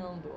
entrando.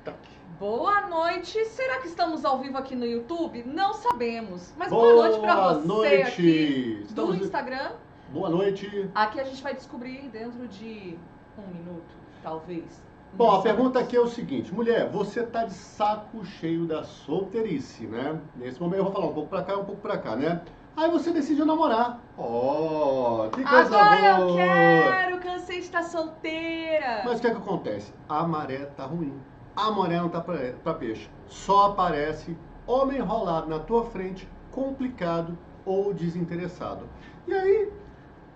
Tá. Boa noite. Será que estamos ao vivo aqui no YouTube? Não sabemos. Mas boa noite pra você aqui do Instagram. Boa noite. Aqui a gente vai descobrir dentro de 1 minuto, talvez. Bom, a pergunta aqui é o seguinte, mulher, você tá de saco cheio da solteirice, né? Nesse momento eu vou falar um pouco pra cá e um pouco pra cá, né? Aí você decidiu namorar. Oh, que coisa Agora boa! eu quero, cansei de estar solteira. Mas o que é que acontece? A maré tá ruim. A maré não tá pra peixe. Só aparece homem enrolado na tua frente, complicado ou desinteressado. E aí,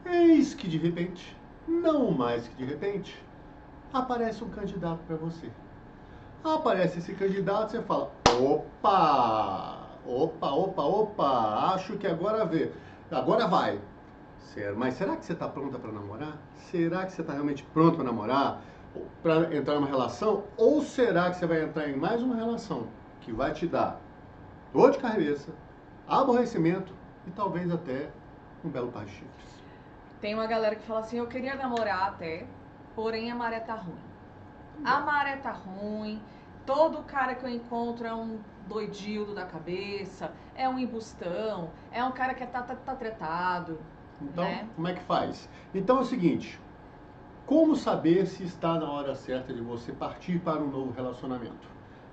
eis que de repente, não mais que de repente, aparece um candidato para você. Aparece esse candidato, você fala, opa, acho que agora vai. Mas será que você está pronta para namorar? Será que você está realmente pronto para namorar? Para entrar numa relação? Ou será que você vai entrar em mais uma relação que vai te dar dor de cabeça, aborrecimento e talvez até um belo par de chifres? Tem uma galera que fala assim, eu queria namorar até, porém a maré tá ruim. A maré tá ruim, todo cara que eu encontro é um doidildo da cabeça, é um embustão, é um cara que tá tretado. Então, né? Como é que faz? Então é o seguinte, como saber se está na hora certa de você partir para um novo relacionamento?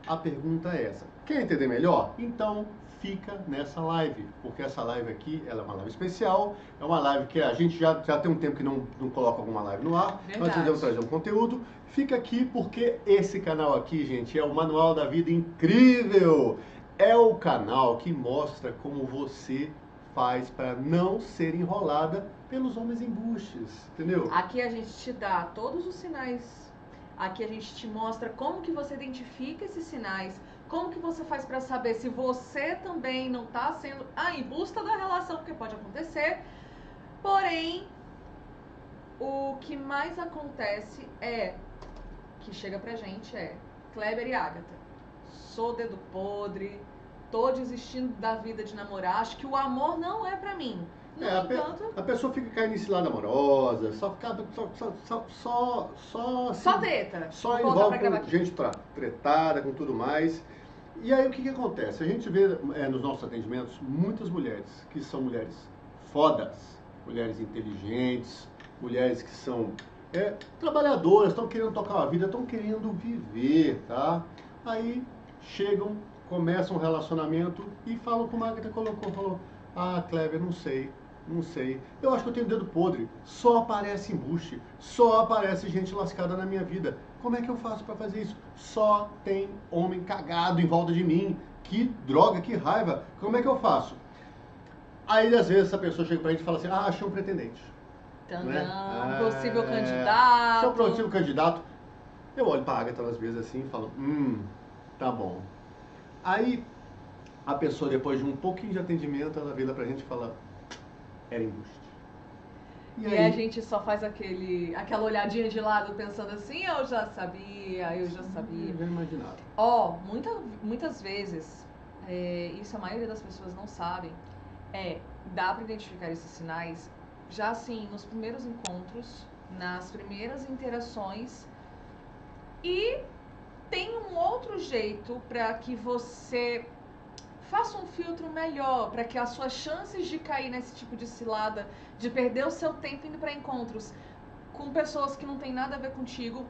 A pergunta é essa. Quer entender melhor? Então fica nessa live, porque essa live aqui ela é uma live especial, é uma live que a gente já tem um tempo que não coloca alguma live no ar, Verdade. nós tentamos trazer um conteúdo. Fica aqui porque esse canal aqui, gente, é o Manual da Vida Incrível. É o canal que mostra como você faz para não ser enrolada pelos homens embustes, entendeu? Aqui a gente te dá todos os sinais, aqui a gente te mostra como que você identifica esses sinais, como que você faz para saber se você também não está sendo a embusta da relação, porque pode acontecer. Porém, o que mais acontece que chega pra gente Kleber e Agatha, sou dedo podre, tô desistindo da vida de namorar, acho que o amor não é pra mim. No entanto, a pessoa fica caindo em cilada amorosa, só treta. Só envolve com gente tretada, com tudo mais. E aí o que acontece? A gente vê nos nossos atendimentos muitas mulheres que são mulheres fodas, mulheres inteligentes, mulheres que são trabalhadoras, estão querendo tocar uma vida, estão querendo viver, tá? Aí chegam, começam um relacionamento e falam como a Agatha falou, Kleber, não sei. Eu acho que eu tenho dedo podre. Só aparece embuste. Só aparece gente lascada na minha vida. Como é que eu faço pra fazer isso? Só tem homem cagado em volta de mim. Que droga, que raiva. Como é que eu faço? Aí, às vezes, essa pessoa chega pra gente e fala assim, achei um pretendente. Possível candidato. Se é um possível candidato, eu olho pra Agatha às vezes assim e falo, tá bom. Aí, a pessoa, depois de um pouquinho de atendimento, ela vira pra gente e fala, era embuste. E aí a gente só faz aquela olhadinha de lado pensando assim, eu já sabia. Eu já imaginava. Muitas vezes, isso a maioria das pessoas não sabem, dá pra identificar esses sinais já assim, nos primeiros encontros, nas primeiras interações. E tem um outro jeito para que você faça um filtro melhor, para que as suas chances de cair nesse tipo de cilada, de perder o seu tempo indo para encontros com pessoas que não tem nada a ver contigo,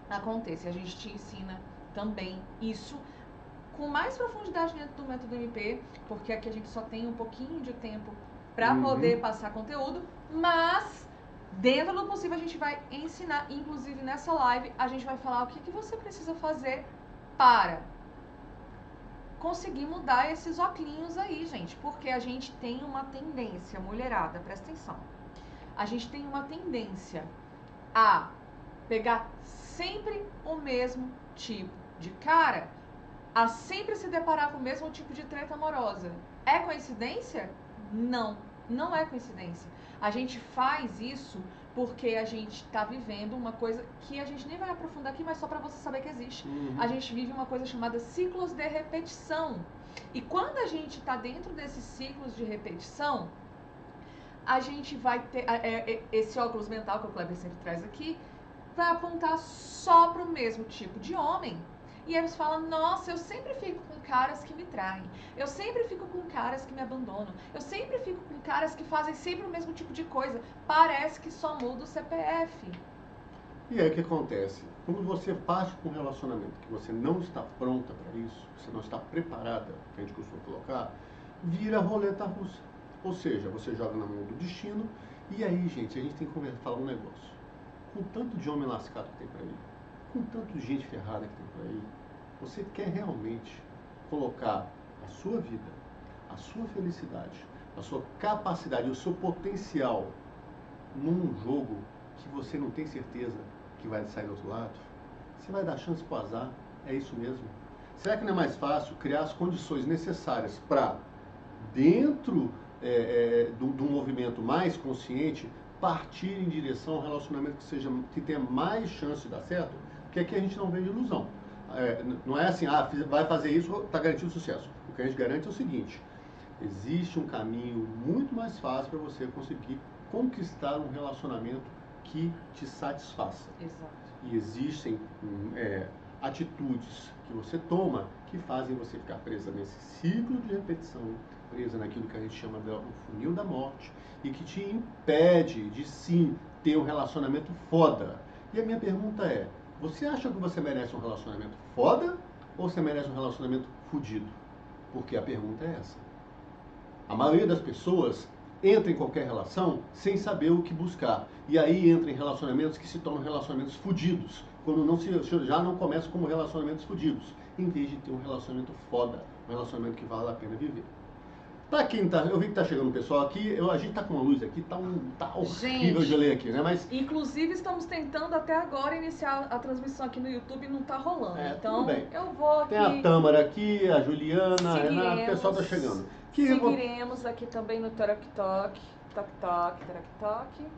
aconteça. A gente te ensina também isso com mais profundidade dentro do método MP, porque aqui a gente só tem um pouquinho de tempo para poder passar conteúdo, mas dentro do possível a gente vai ensinar, inclusive nessa live a gente vai falar o que você precisa fazer para conseguir mudar esses óculos aí, gente, porque a gente tem uma tendência, mulherada, presta atenção, a gente tem uma tendência a pegar sempre o mesmo tipo de cara, a sempre se deparar com o mesmo tipo de treta amorosa. É coincidência? Não é coincidência. A gente faz isso porque a gente está vivendo uma coisa que a gente nem vai aprofundar aqui, mas só para você saber que existe. A gente vive uma coisa chamada ciclos de repetição. E quando a gente está dentro desses ciclos de repetição, a gente vai ter esse óculos mental que o Kleber sempre traz aqui, pra apontar só pro mesmo tipo de homem. E aí você fala, nossa, eu sempre fico com caras que me traem. Eu sempre fico com caras que me abandonam. Eu sempre fico com caras que fazem sempre o mesmo tipo de coisa. Parece que só muda o CPF. E aí o que acontece? Quando você parte com um relacionamento que você não está pronta para isso, você não está preparada, que a gente costuma colocar, vira roleta russa. Ou seja, você joga na mão do destino, e aí, gente, a gente tem que falar um negócio. Com tanto de homem lascado que tem por aí, com tanto de gente ferrada que tem por aí, você quer realmente colocar a sua vida, a sua felicidade, a sua capacidade, o seu potencial num jogo que você não tem certeza que vai sair do outro lado? Você vai dar chance para o azar? É isso mesmo? Será que não é mais fácil criar as condições necessárias para, dentro do movimento mais consciente, partir em direção a um relacionamento que tenha mais chance de dar certo? Porque aqui a gente não vende ilusão. Não é assim, vai fazer isso, está garantido sucesso. O que a gente garante é o seguinte: existe um caminho muito mais fácil para você conseguir conquistar um relacionamento que te satisfaça. Exato. E existem atitudes que você toma que fazem você ficar presa nesse ciclo de repetição, presa naquilo que a gente chama de o funil da morte, e que te impede de sim ter um relacionamento foda. E a minha pergunta é: você acha que você merece um relacionamento foda ou você merece um relacionamento fudido? Porque a pergunta é essa. A maioria das pessoas entra em qualquer relação sem saber o que buscar. E aí entra em relacionamentos que se tornam relacionamentos fudidos, quando já não começam como relacionamentos fudidos, em vez de ter um relacionamento foda, um relacionamento que vale a pena viver. Pra quem tá, eu vi que tá chegando o pessoal aqui, a gente tá com uma luz aqui, tá horrível de ler aqui, né? Mas inclusive estamos tentando até agora iniciar a transmissão aqui no YouTube e não tá rolando. Então tudo bem. eu vou aqui. Tem a Tâmara aqui, a Juliana, a Renata, o pessoal tá chegando. Seguiremos aqui também no TikTok.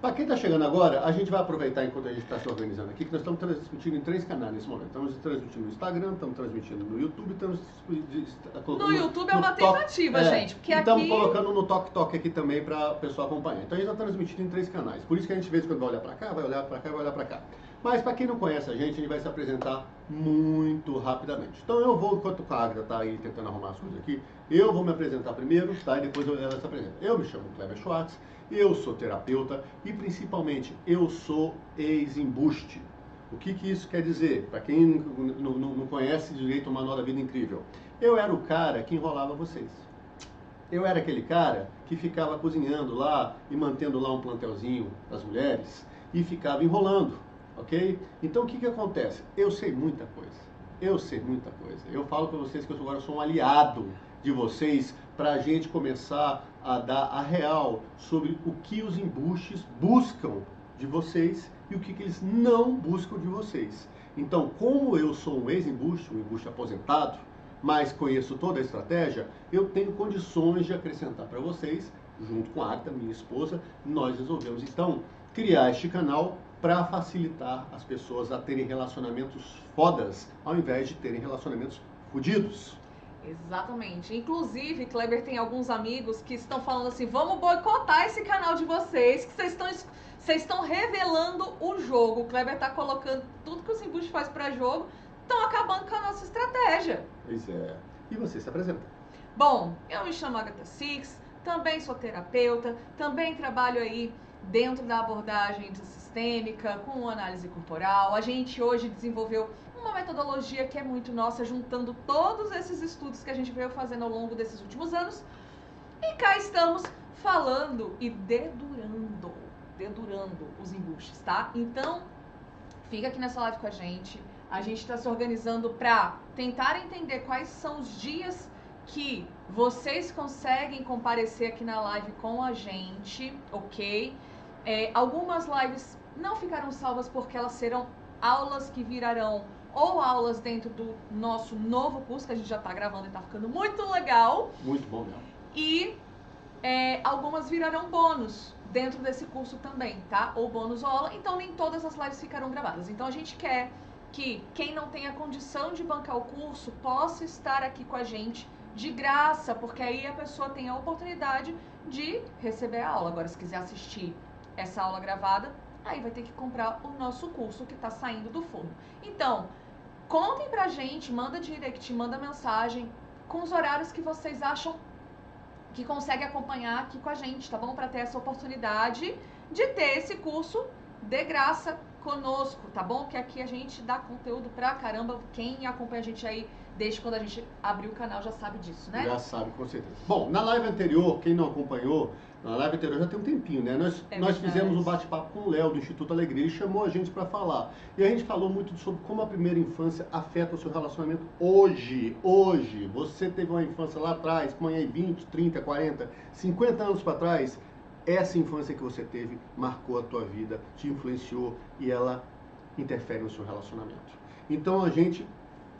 Para quem está chegando agora, a gente vai aproveitar enquanto a gente está se organizando aqui, que nós estamos transmitindo em 3 canais nesse momento. Estamos transmitindo no Instagram, estamos transmitindo no YouTube, estamos no YouTube é uma tentativa, gente. Porque estamos aqui... colocando no TikTok aqui também para o pessoal acompanhar. Então a gente está transmitindo em 3 canais. Por isso que a gente, de vez em quando, vai olhar para cá, vai olhar para cá, vai olhar para cá. Mas para quem não conhece a gente vai se apresentar muito rapidamente. Então eu vou, enquanto a Agatha está aí tentando arrumar as coisas aqui, eu vou me apresentar primeiro, tá? E depois ela se apresenta. Eu me chamo Kleber Schwartz, eu sou terapeuta e principalmente eu sou ex-embuste. O que isso quer dizer? Para quem não conhece direito o Manual da Vida Incrível, eu era o cara que enrolava vocês. Eu era aquele cara que ficava cozinhando lá e mantendo lá um plantelzinho das mulheres e ficava enrolando, ok? Então o que acontece? Eu sei muita coisa. Eu sei muita coisa. Eu falo para vocês que eu agora sou um aliado de vocês para a gente começar a dar a real sobre o que os embustes buscam de vocês e o que eles não buscam de vocês. Então, como eu sou um ex-embuste, um embuste aposentado, mas conheço toda a estratégia, eu tenho condições de acrescentar para vocês, junto com a Agatha, minha esposa, nós resolvemos então criar este canal para facilitar as pessoas a terem relacionamentos fodas, ao invés de terem relacionamentos fodidos. Exatamente. Inclusive, Kleber tem alguns amigos que estão falando assim: vamos boicotar esse canal de vocês, que vocês estão revelando o jogo. O Kleber tá colocando tudo que o Simbush faz para jogo, estão acabando com a nossa estratégia. Pois é. E você se apresenta? Bom, eu me chamo Agatha Six, também sou terapeuta, também trabalho aí dentro da abordagem sistêmica, com análise corporal. A gente hoje desenvolveu uma metodologia que é muito nossa, juntando todos esses estudos que a gente veio fazendo ao longo desses últimos anos. E cá estamos falando e dedurando os embustes, tá? Então, fica aqui nessa live com a gente. A gente está se organizando para tentar entender quais são os dias que vocês conseguem comparecer aqui na live com a gente, ok? Algumas lives não ficaram salvas porque elas serão aulas que virarão ou aulas dentro do nosso novo curso, que a gente já está gravando e está ficando muito legal. Muito bom mesmo. E algumas virarão bônus dentro desse curso também, tá? Ou bônus ou aula, então nem todas as lives ficarão gravadas. Então a gente quer que quem não tem a condição de bancar o curso possa estar aqui com a gente de graça, porque aí a pessoa tem a oportunidade de receber a aula. Agora, se quiser assistir essa aula gravada, aí vai ter que comprar o nosso curso que está saindo do forno. Então, contem pra gente, manda direct, manda mensagem com os horários que vocês acham que conseguem acompanhar aqui com a gente, tá bom? Para ter essa oportunidade de ter esse curso de graça conosco, tá bom? Que aqui a gente dá conteúdo pra caramba. Quem acompanha a gente aí desde quando a gente abriu o canal já sabe disso, né? Já sabe, com certeza. Bom, na live anterior, quem não acompanhou, na live anterior já tem um tempinho, né? Nós fizemos um bate-papo com o Léo, do Instituto Alegria. Ele chamou a gente para falar. E a gente falou muito sobre como a primeira infância afeta o seu relacionamento hoje. Hoje. Você teve uma infância lá atrás, põe aí 20, 30, 40, 50 anos para trás. Essa infância que você teve marcou a tua vida, te influenciou e ela interfere no seu relacionamento. Então a gente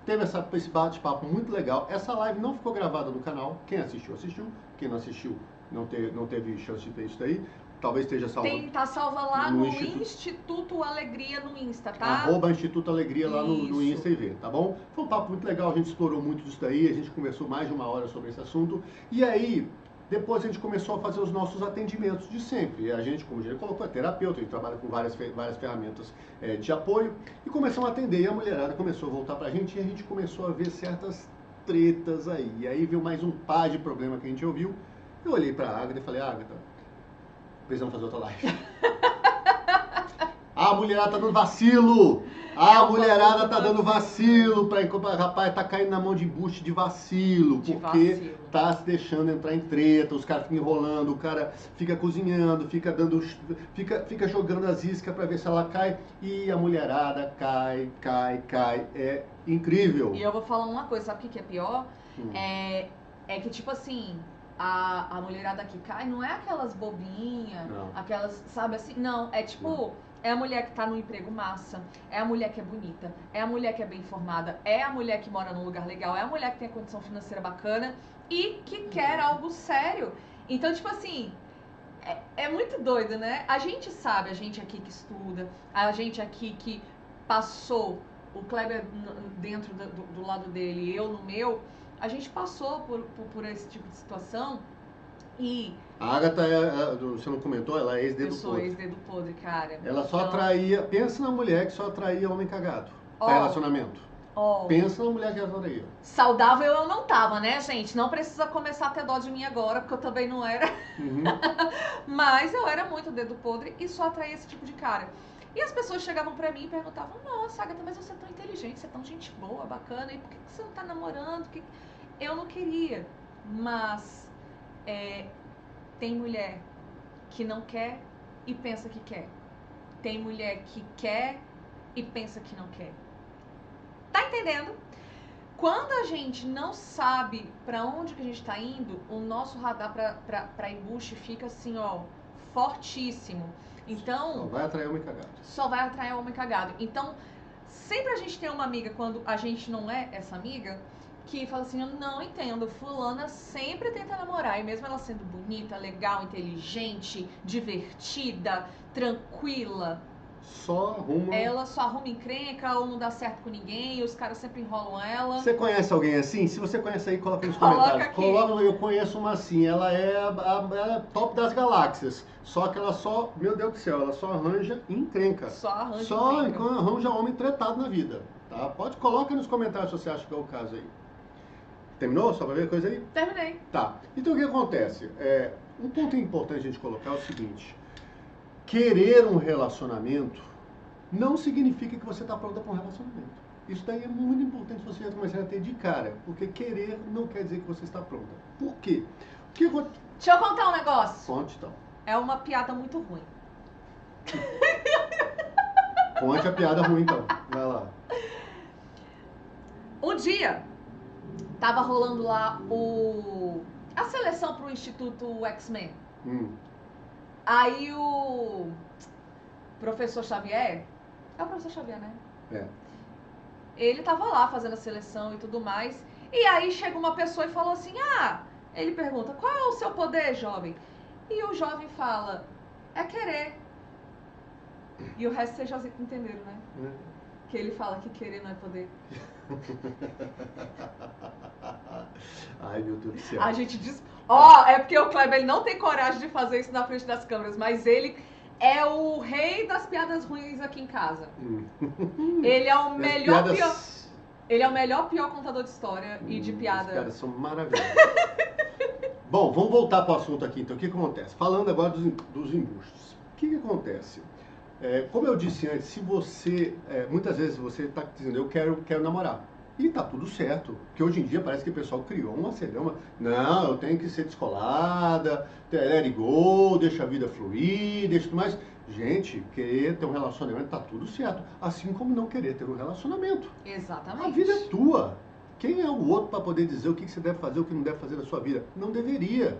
teve esse bate-papo muito legal. Essa live não ficou gravada no canal. Quem assistiu, assistiu. Quem não assistiu, não teve chance de ver isso daí. Talvez esteja salva. Tá salva lá no Instituto Alegria no Insta, tá? @ Instituto Alegria lá no Insta e vê, tá bom? Foi um papo muito legal, a gente explorou muito disso daí, a gente conversou mais de 1 hora sobre esse assunto. E aí, depois a gente começou a fazer os nossos atendimentos de sempre. E a gente, como já colocou, é terapeuta, a gente trabalha com várias ferramentas de apoio. E começamos a atender, e a mulherada começou a voltar pra gente e a gente começou a ver certas tretas aí. E aí veio mais um par de problema que a gente ouviu. Eu olhei pra Ágata e falei, Ágata, precisamos fazer outra live. A mulherada tá dando vacilo! A mulherada tá dando vacilo, rapaz, tá caindo na mão de embuste de vacilo, porque tá se deixando entrar em treta, os caras ficam enrolando, o cara fica cozinhando, fica jogando as iscas pra ver se ela cai, e a mulherada cai. É incrível. E eu vou falar uma coisa, sabe o que é pior? É que, tipo assim, a mulherada que cai não é aquelas bobinhas, aquelas, sabe assim? Não, é tipo... Não. É a mulher que tá no emprego massa, é a mulher que é bonita, é a mulher que é bem informada, é a mulher que mora num lugar legal, é a mulher que tem a condição financeira bacana e que quer algo sério. Então, tipo assim, é muito doido, né? A gente sabe, a gente aqui que estuda, a gente aqui que passou, o Kleber dentro do lado dele, eu no meu, a gente passou por esse tipo de situação. E a Ágata, você não comentou, ela é ex-dedo podre. Eu sou ex-dedo podre, cara. Ela só atraía, pensa na mulher que só atraía homem cagado, pra relacionamento. Pensa na mulher que atraía. Saudável eu não tava, né, gente? Não precisa começar a ter dó de mim agora, porque eu também não era. Mas eu era muito dedo podre e só atraía esse tipo de cara. E as pessoas chegavam pra mim e perguntavam, nossa, Ágata, mas você é tão inteligente, você é tão gente boa, bacana, e por que você não tá namorando? Eu não queria, mas... tem mulher que não quer e pensa que quer. Tem mulher que quer e pensa que não quer. Tá entendendo? Quando a gente não sabe pra onde que a gente tá indo, o nosso radar pra embuste fica assim, ó, fortíssimo. Então... Só vai atrair homem cagado. Só vai atrair homem cagado. Então, sempre a gente tem uma amiga, quando a gente não é essa amiga... que fala assim, eu não entendo, fulana sempre tenta namorar, e mesmo ela sendo bonita, legal, inteligente, divertida, tranquila, ela só arruma encrenca ou não dá certo com ninguém, e os caras sempre enrolam ela. Você conhece alguém assim? Se você conhece aí, coloca nos comentários. Coloca, eu conheço uma assim, ela é a top das galáxias, só que ela só, meu Deus do céu, ela só arranja encrenca. Só arranja homem tretado na vida, tá? Coloca nos comentários se você acha que é o caso aí. Terminou? Só pra ver a coisa aí? Terminei. Tá. Então o que acontece? Um ponto importante a gente colocar é o seguinte. Querer um relacionamento não significa que você está pronta para um relacionamento. Isso daí é muito importante você já começar a ter de cara. Porque querer não quer dizer que você está pronta. Por quê? Deixa eu contar um negócio. Conte então. É uma piada muito ruim. Conte a piada ruim então. Vai lá. Um dia... tava rolando lá a seleção pro Instituto X-Men. Aí o professor Xavier... É o professor Xavier, né? Ele tava lá fazendo a seleção e tudo mais. E aí chega uma pessoa e falou assim, ele pergunta, qual é o seu poder, jovem? E o jovem fala, é querer. E o resto vocês já entenderam, né? Que ele fala que querer não é poder. Ai, meu Deus do céu. A gente diz... é porque o Kleber ele não tem coragem de fazer isso na frente das câmeras, mas ele é o rei das piadas ruins aqui em casa. Ele é o melhor Ele é o melhor pior contador de história e de piada. As piadas são maravilhosas. Bom, vamos voltar para o assunto aqui então. O que acontece? Falando agora dos embustes. O que acontece? Como eu disse antes, se você... muitas vezes você está dizendo, eu quero namorar. E tá tudo certo. Porque hoje em dia parece que o pessoal criou uma celeuma. Não, eu tenho que ser descolada, let it go, deixa a vida fluir, deixa tudo mais. Gente, querer ter um relacionamento tá tudo certo. Assim como não querer ter um relacionamento. Exatamente. A vida é tua. Quem é o outro para poder dizer o que você deve fazer, o que não deve fazer na sua vida? Não deveria.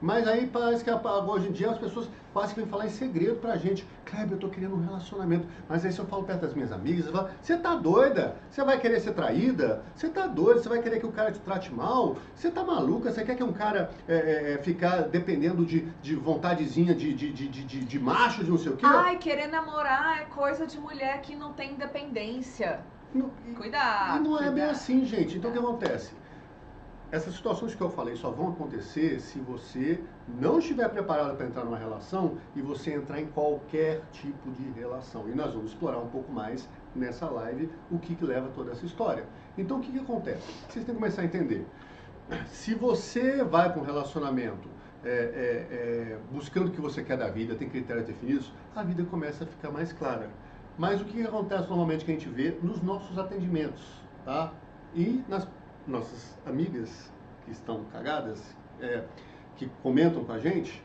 Mas aí parece que hoje em dia as pessoas quase que vêm falar em segredo pra gente. Kleber, eu tô querendo um relacionamento. Mas aí se eu falo perto das minhas amigas, eu falo, você tá doida? Você vai querer ser traída? Você tá doida? Você vai querer que o cara te trate mal? Você tá maluca? Você quer que um cara ficar dependendo de vontadezinha de macho, de não sei o quê? Ai, querer namorar é coisa de mulher que não tem independência. Cuidado. E não é cuidado. bem assim, gente. Então o que acontece? Essas situações que eu falei só vão acontecer se você não estiver preparado para entrar numa relação e você entrar em qualquer tipo de relação. E nós vamos explorar um pouco mais nessa live o que leva a toda essa história. Então o que acontece? Vocês têm que começar a entender. Se você vai para um relacionamento buscando o que você quer da vida, tem critérios definidos, a vida começa a ficar mais clara. Mas o que acontece normalmente que a gente vê nos nossos atendimentos, tá? E nas nossas amigas que estão cagadas, que comentam com a gente,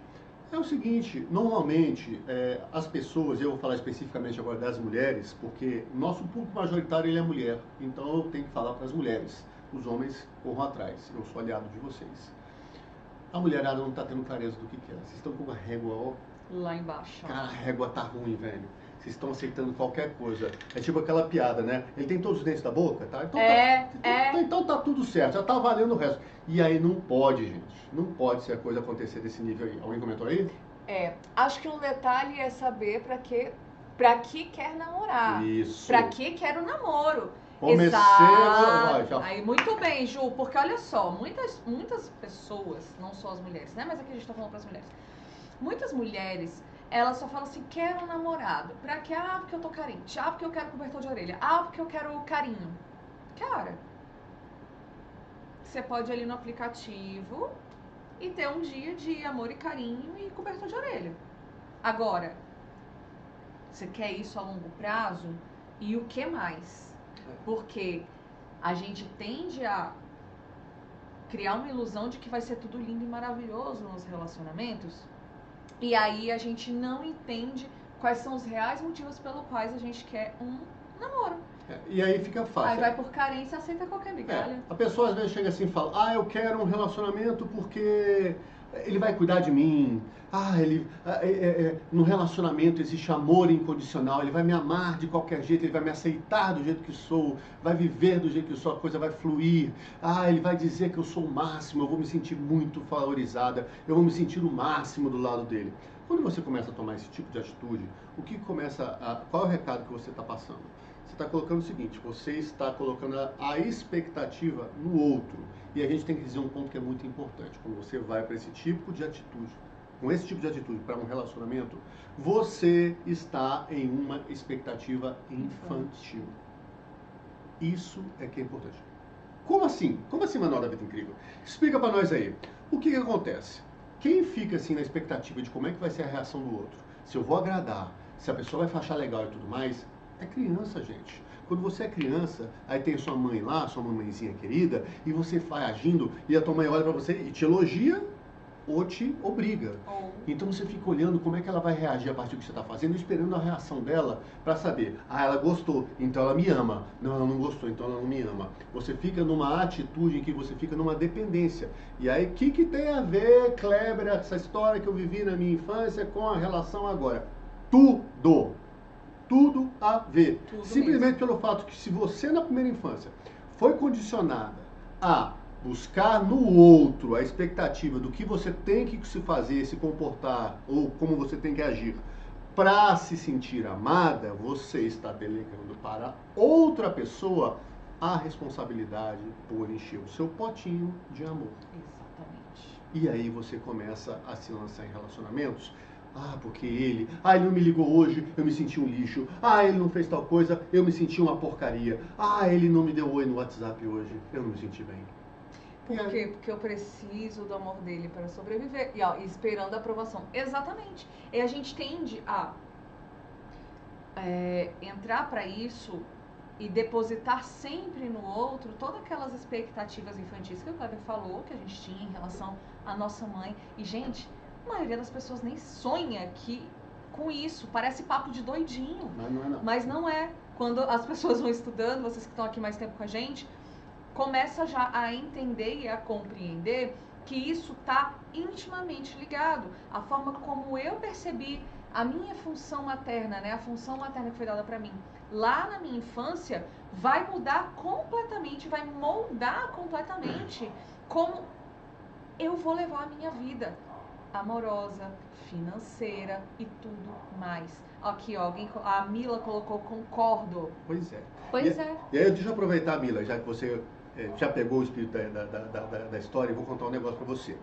é o seguinte, normalmente as pessoas, eu vou falar especificamente agora das mulheres, porque nosso público majoritário ele é mulher, então eu tenho que falar para as mulheres, os homens corram atrás, eu sou aliado de vocês. A mulherada não está tendo clareza do que quer, vocês estão com a régua lá embaixo. Cara, a régua tá ruim, velho. Vocês estão aceitando qualquer coisa. É tipo aquela piada, né? Ele tem todos os dentes da boca, tá? Então, então tá tudo certo, já tá valendo o resto. E aí não pode, gente. Não pode ser a coisa acontecer desse nível aí. Alguém comentou aí? Acho que um detalhe é saber pra que quer namorar. Isso. Pra que quer o namoro. Comecei Exato. Aí, muito bem, Ju, porque olha só, muitas pessoas, não só as mulheres, né? Mas aqui a gente tá falando pras mulheres. Muitas mulheres, elas só falam assim, quero um namorado. Pra quê? Ah, porque eu tô carente. Ah, porque eu quero cobertor de orelha. Ah, porque eu quero carinho. Cara, você pode ir ali no aplicativo e ter um dia de amor e carinho e cobertor de orelha. Agora, você quer isso a longo prazo? E o que mais? Porque a gente tende a criar uma ilusão de que vai ser tudo lindo e maravilhoso nos relacionamentos. E aí a gente não entende quais são os reais motivos pelos quais a gente quer um namoro. E aí fica fácil. Aí vai por carência, aceita qualquer migalha. A pessoa às vezes chega assim e fala, eu quero um relacionamento porque ele vai cuidar de mim. No relacionamento existe amor incondicional, ele vai me amar de qualquer jeito, ele vai me aceitar do jeito que sou, vai viver do jeito que sou, a coisa vai fluir. Ele vai dizer que eu sou o máximo, eu vou me sentir muito valorizada, eu vou me sentir o máximo do lado dele. Quando você começa a tomar esse tipo de atitude, qual é o recado que você está passando? Você está colocando o seguinte, você está colocando a expectativa no outro. E a gente tem que dizer um ponto que é muito importante. Quando você vai para esse tipo de atitude, com esse tipo de atitude para um relacionamento, você está em uma expectativa infantil. Isso é que é importante. Como assim? Como assim, Manual da Vida Incrível? Explica para nós aí. O que acontece? Quem fica assim na expectativa de como é que vai ser a reação do outro, se eu vou agradar, se a pessoa vai achar legal e tudo mais, é criança, gente. Quando você é criança, aí tem sua mãe lá, sua mamãezinha querida, e você vai agindo, e a tua mãe olha pra você e te elogia ou te obriga. Então você fica olhando como é que ela vai reagir a partir do que você está fazendo, esperando a reação dela para saber, ela gostou, então ela me ama. Não, ela não gostou, então ela não me ama. Você fica numa atitude em que você fica numa dependência. E aí, o que tem a ver, Kleber, essa história que eu vivi na minha infância com a relação agora? Tudo a ver. Simplesmente pelo fato que se você na primeira infância foi condicionada a buscar no outro a expectativa do que você tem que se fazer, se comportar ou como você tem que agir para se sentir amada, você está delegando para outra pessoa a responsabilidade por encher o seu potinho de amor. Exatamente. E aí você começa a se lançar em relacionamentos Ah, porque ele não me ligou hoje, eu me senti um lixo. Ah, ele não fez tal coisa, eu me senti uma porcaria. Ah, ele não me deu oi no WhatsApp hoje, eu não me senti bem. Por quê? Porque eu preciso do amor dele para sobreviver. E ó, esperando a aprovação. Exatamente. E a gente tende a entrar para isso e depositar sempre no outro todas aquelas expectativas infantis que o Kleber falou, que a gente tinha em relação à nossa mãe. E, gente, a maioria das pessoas nem sonha com isso. Parece papo de doidinho. Mas não é não. Mas não é. Quando as pessoas vão estudando, vocês que estão aqui mais tempo com a gente, começa já a entender e a compreender que isso está intimamente ligado. A forma como eu percebi a minha função materna, né, a função materna que foi dada para mim lá na minha infância, vai mudar completamente, vai moldar completamente como eu vou levar a minha vida amorosa, financeira e tudo mais. Aqui, ó, a Mila colocou concordo. Pois é. Pois é. E aí, deixa eu aproveitar, Mila, já que você já pegou o espírito da história, e vou contar um negócio para você.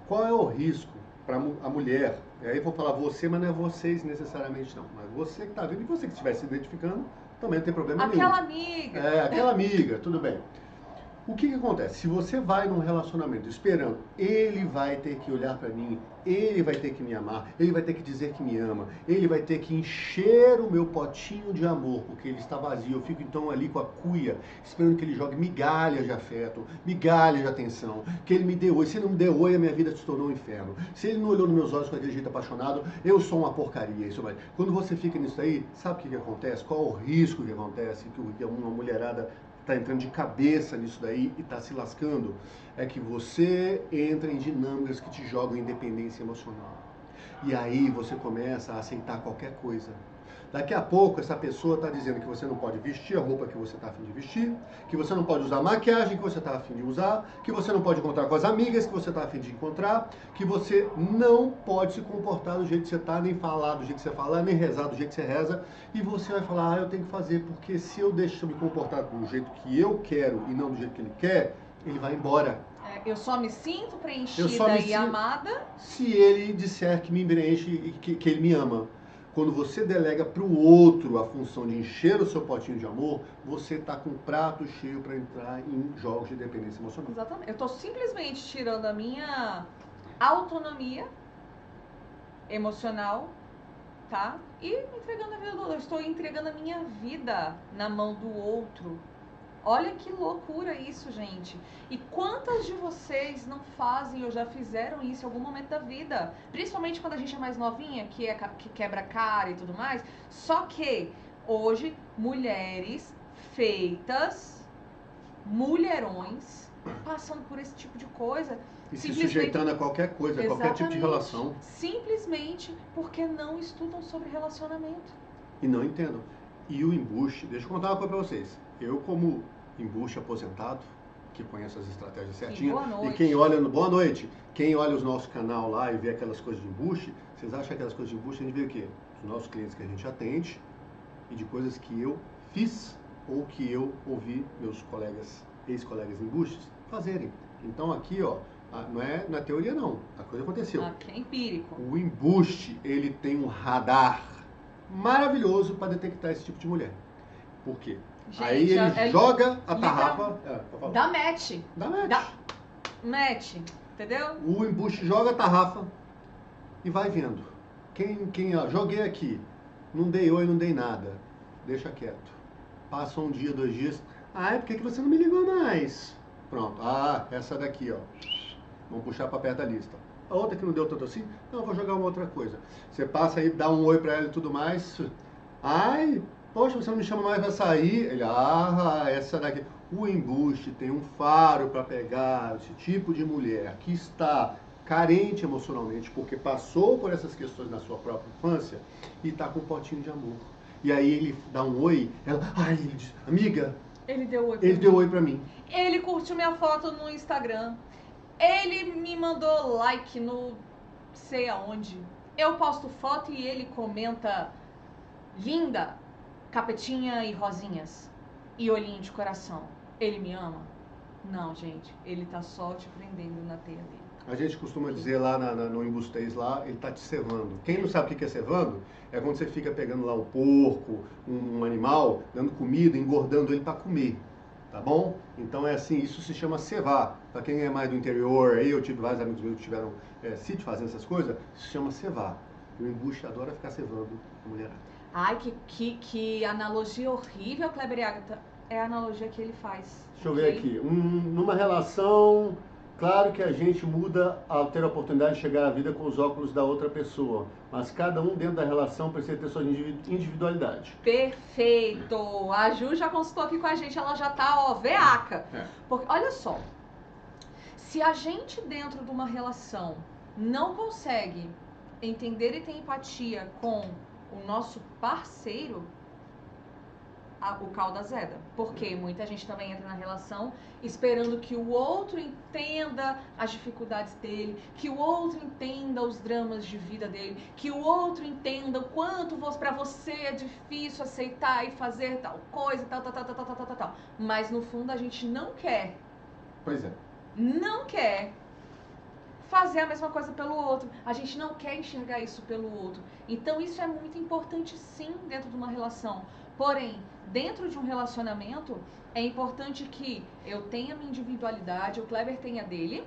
Qual é o risco para a mulher? E aí eu vou falar você, mas não é vocês necessariamente não. Mas você que está vendo e você que estiver se identificando, também não tem problema nenhum. Aquela amiga. Aquela amiga, tudo bem. O que acontece? Se você vai num relacionamento esperando, ele vai ter que olhar para mim, ele vai ter que me amar, ele vai ter que dizer que me ama, ele vai ter que encher o meu potinho de amor, porque ele está vazio. Eu fico então ali com a cuia, esperando que ele jogue migalhas de afeto, migalhas de atenção, que ele me dê oi. Se ele não me der oi, a minha vida se tornou um inferno. Se ele não olhou nos meus olhos com aquele jeito apaixonado, eu sou uma porcaria. Isso vai. Quando você fica nisso aí, sabe o que acontece? Qual o risco que acontece? Que uma mulherada está entrando de cabeça nisso daí e está se lascando, é que você entra em dinâmicas que te jogam independência emocional. E aí você começa a aceitar qualquer coisa. Daqui a pouco essa pessoa está dizendo que você não pode vestir a roupa que você está a fim de vestir, que você não pode usar a maquiagem que você está a fim de usar, que você não pode encontrar com as amigas que você está a fim de encontrar, que você não pode se comportar do jeito que você está, nem falar do jeito que você fala, nem rezar do jeito que você reza, e você vai falar, eu tenho que fazer, porque se eu deixo me comportar do jeito que eu quero e não do jeito que ele quer, ele vai embora. Eu só me sinto preenchida e amada se ele disser que me preenche e que ele me ama. Quando você delega para o outro a função de encher o seu potinho de amor, você está com o prato cheio para entrar em jogos de dependência emocional. Exatamente. Eu estou simplesmente tirando a minha autonomia emocional, tá? E entregando a vida do outro. Eu estou entregando a minha vida na mão do outro. Olha que loucura isso, gente. E quantas de vocês não fazem ou já fizeram isso em algum momento da vida? Principalmente quando a gente é mais novinha, que quebra cara e tudo mais. Só que hoje, mulheres feitas, mulherões, passando por esse tipo de coisa. E se sujeitando a qualquer coisa, a qualquer tipo de relação. Simplesmente porque não estudam sobre relacionamento. E não entendam. E o embuste, deixa eu contar uma coisa pra vocês. Eu, como embuste aposentado, que conheço as estratégias certinhas, e quem olha no Boa Noite, quem olha o nosso canal lá e vê aquelas coisas de embuste, vocês acham que aquelas coisas de embuste a gente vê o quê? Dos nossos clientes que a gente atende e de coisas que eu fiz ou que eu ouvi meus colegas, ex-colegas embustes fazerem. Então aqui, ó, não é teoria não, a coisa aconteceu. Aqui é empírico. O embuste, ele tem um radar maravilhoso para detectar esse tipo de mulher. Por quê? Gente, aí ele joga a tarrafa. Dá match. Dá match. Dá match, entendeu? O embuste joga a tarrafa e vai vendo. Ó, joguei aqui, não dei oi, não dei nada. Deixa quieto. Passa um dia, 2 dias. Por que você não me ligou mais? Pronto. Essa daqui, ó. Vamos puxar para perto da lista. A outra que não deu tanto assim, não, vou jogar uma outra coisa. Você passa aí, dá um oi pra ela e tudo mais. Poxa, você não me chama mais pra sair? Ele, essa daqui. O embuste tem um faro para pegar esse tipo de mulher que está carente emocionalmente, porque passou por essas questões na sua própria infância e está com um potinho de amor. E aí ele dá um oi, ela, ele diz, amiga, ele deu oi pra mim. Ele curtiu minha foto no Instagram. Ele me mandou like no sei aonde. Eu posto foto e ele comenta linda, capetinha e rosinhas e olhinho de coração. Ele me ama? Não, gente. Ele tá só te prendendo na teia dele. A gente costuma dizer lá no embustês lá, ele está te cevando. Quem não sabe o que é cevando, é quando você fica pegando lá um porco, um animal, dando comida, engordando ele para comer. Tá bom? Então é assim, isso se chama cevar. Para quem é mais do interior, aí eu tive vários amigos meus que tiveram sítio fazendo essas coisas, se chama cevar. E o embuste adora ficar cevando a mulherada. Ai, que analogia horrível, Kleber e Agatha. É a analogia que ele faz. Deixa eu ver aqui. Numa relação, claro que a gente muda ao ter a oportunidade de chegar à vida com os óculos da outra pessoa, mas cada um dentro da relação precisa ter sua individualidade. Perfeito! A Ju já consultou aqui com a gente, ela já tá, ó, veaca. Porque, olha só, se a gente dentro de uma relação não consegue entender e ter empatia com o nosso parceiro, o caldo azeda. Porque muita gente também entra na relação esperando que o outro entenda as dificuldades dele, que o outro entenda os dramas de vida dele, que o outro entenda o quanto para você é difícil aceitar e fazer tal coisa, tal. Mas no fundo a gente não quer. Pois é. Não quer fazer a mesma coisa pelo outro. A gente não quer enxergar isso pelo outro. Então isso é muito importante sim dentro de uma relação. Porém, dentro de um relacionamento, é importante que eu tenha minha individualidade, o Kleber tenha dele.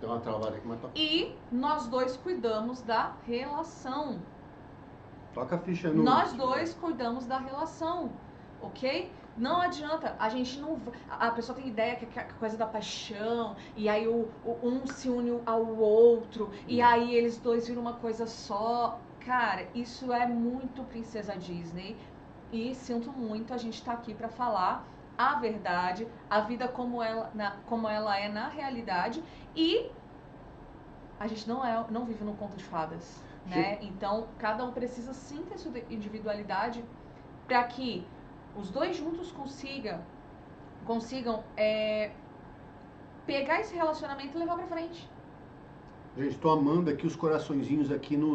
Tem uma travada aqui, mas toca. E nós dois cuidamos da relação. Toca a ficha no... Nós dois cuidamos da relação, ok? Não adianta, a gente não... A pessoa tem ideia que é a coisa da paixão, e aí um se une ao outro, e aí eles dois viram uma coisa só. Cara, isso é muito Princesa Disney. E sinto muito, a gente tá aqui para falar a verdade, a vida como ela é na realidade, e a gente não vive num conto de fadas, né? Então, cada um precisa sim ter sua individualidade para que os dois juntos consigam pegar esse relacionamento e levar para frente. Gente, tô amando aqui os coraçõezinhos aqui no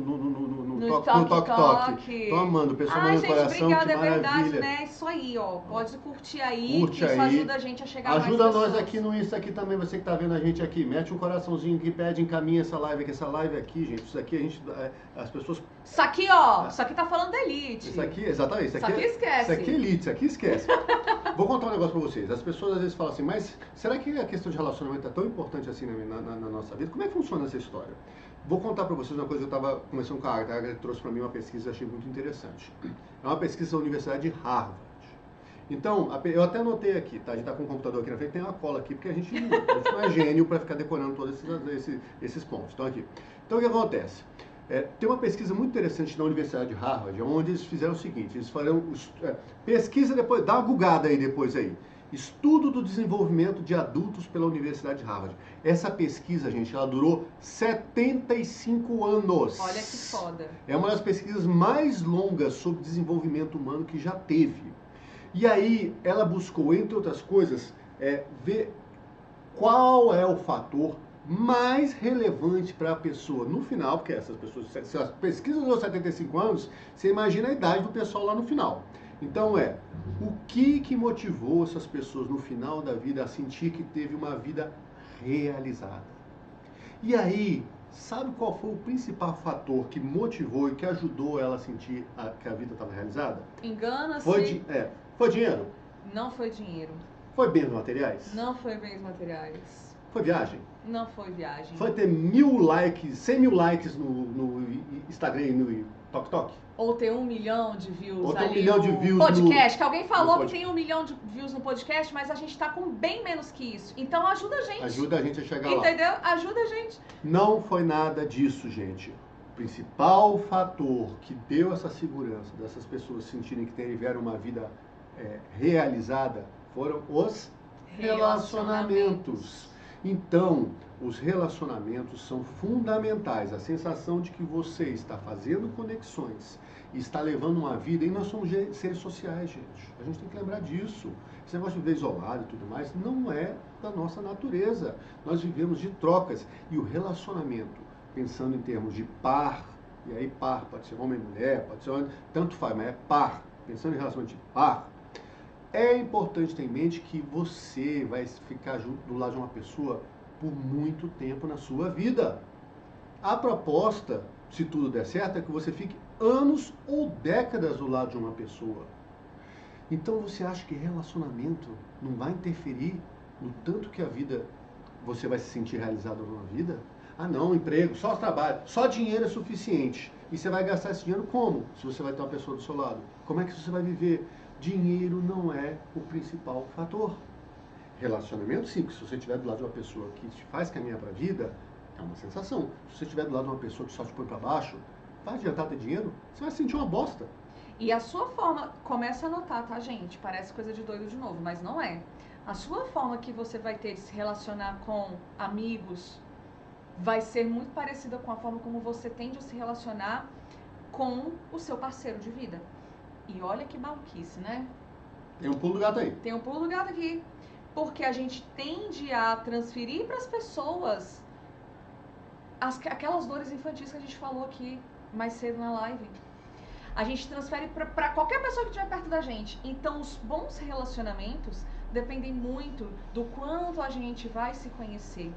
toque. Tô amando, o pessoal mandando coração, obrigada, que maravilha. É verdade, né? Isso aí, ó. Pode curtir aí, Curte que isso aí. ajuda a gente a chegar mais Ajuda pessoas. nós aqui no Insta aqui também, você que tá vendo a gente aqui. Mete um coraçãozinho aqui, pede, encaminha essa live aqui. Essa live aqui, gente, isso aqui a gente... As pessoas... Isso aqui, ó, isso aqui tá falando da elite. Isso aqui, exatamente. Isso aqui esquece. Isso aqui é elite, isso aqui esquece. Vou contar um negócio pra vocês. As pessoas às vezes falam assim, mas será que a questão de relacionamento é tão importante assim na nossa vida? Como é que funciona essa história? Vou contar para vocês uma coisa que eu estava conversando com a Agatha. A Agatha trouxe para mim uma pesquisa que eu achei muito interessante. É uma pesquisa da Universidade de Harvard. Então, eu até anotei aqui, tá? A gente está com o computador aqui na frente, tem uma cola aqui, porque a gente não é gênio para ficar decorando todos esses pontos. Então, aqui. Então, o que acontece? Tem uma pesquisa muito interessante na Universidade de Harvard, onde eles fizeram o seguinte, eles farão pesquisa depois, dá uma bugada aí depois aí. Estudo do desenvolvimento de adultos pela Universidade de Harvard. Essa pesquisa, gente, ela durou 75 anos. Olha que foda. É uma das pesquisas mais longas sobre desenvolvimento humano que já teve. E aí, ela buscou, entre outras coisas, ver qual é o fator mais relevante para a pessoa no final, porque essas pessoas, se a pesquisa durou 75 anos, você imagina a idade do pessoal lá no final. Então o que motivou essas pessoas no final da vida a sentir que teve uma vida realizada? E aí, sabe qual foi o principal fator que motivou e que ajudou ela a sentir que a vida estava realizada? Engana-se. Foi dinheiro? Não foi dinheiro. Foi bens materiais? Não foi bens materiais. Foi viagem? Não foi viagem. Foi ter 1.000 likes, 100.000 likes no Instagram e no TikTok? Ou ter 1 milhão de views Ou ter 1 ali milhão de views podcast. Que alguém falou no que tem 1 milhão de views no podcast, mas a gente tá com bem menos que isso. Então ajuda a gente. Ajuda a gente a chegar lá. Entendeu? Ajuda a gente. Não foi nada disso, gente. O principal fator que deu essa segurança dessas pessoas sentirem que tiveram uma vida realizada foram os relacionamentos. Então, os relacionamentos são fundamentais. A sensação de que você está fazendo conexões e está levando uma vida, e nós somos seres sociais, gente. A gente tem que lembrar disso. Esse negócio de viver isolado e tudo mais não é da nossa natureza. Nós vivemos de trocas. E o relacionamento, pensando em termos de par, e aí par pode ser homem e mulher, pode ser homem, tanto faz, mas é par. Pensando em relacionamento de par, é importante ter em mente que você vai ficar junto do lado de uma pessoa por muito tempo na sua vida. A proposta, se tudo der certo, é que você fique anos ou décadas do lado de uma pessoa. Então você acha que relacionamento não vai interferir no tanto que a vida, você vai se sentir realizado numa vida? Ah não, emprego, só trabalho, só dinheiro é suficiente. E você vai gastar esse dinheiro como? Se você vai ter uma pessoa do seu lado. Como é que você vai viver? Dinheiro não é o principal fator. Relacionamento, sim, porque se você estiver do lado de uma pessoa que te faz caminhar para a vida, é uma sensação. Se você estiver do lado de uma pessoa que só te põe para baixo, vai adiantar ter dinheiro? Você vai sentir uma bosta. E a sua forma, começa a notar, tá, gente? Parece coisa de doido de novo, mas não é. A sua forma que você vai ter de se relacionar com amigos vai ser muito parecida com a forma como você tende a se relacionar com o seu parceiro de vida. E olha que maluquice, né? Tem um pulo do gato aí. Tem um pulo do gato aqui. Porque a gente tende a transferir para as pessoas aquelas dores infantis que a gente falou aqui mais cedo na live. A gente transfere para qualquer pessoa que estiver perto da gente. Então, os bons relacionamentos dependem muito do quanto a gente vai se conhecer,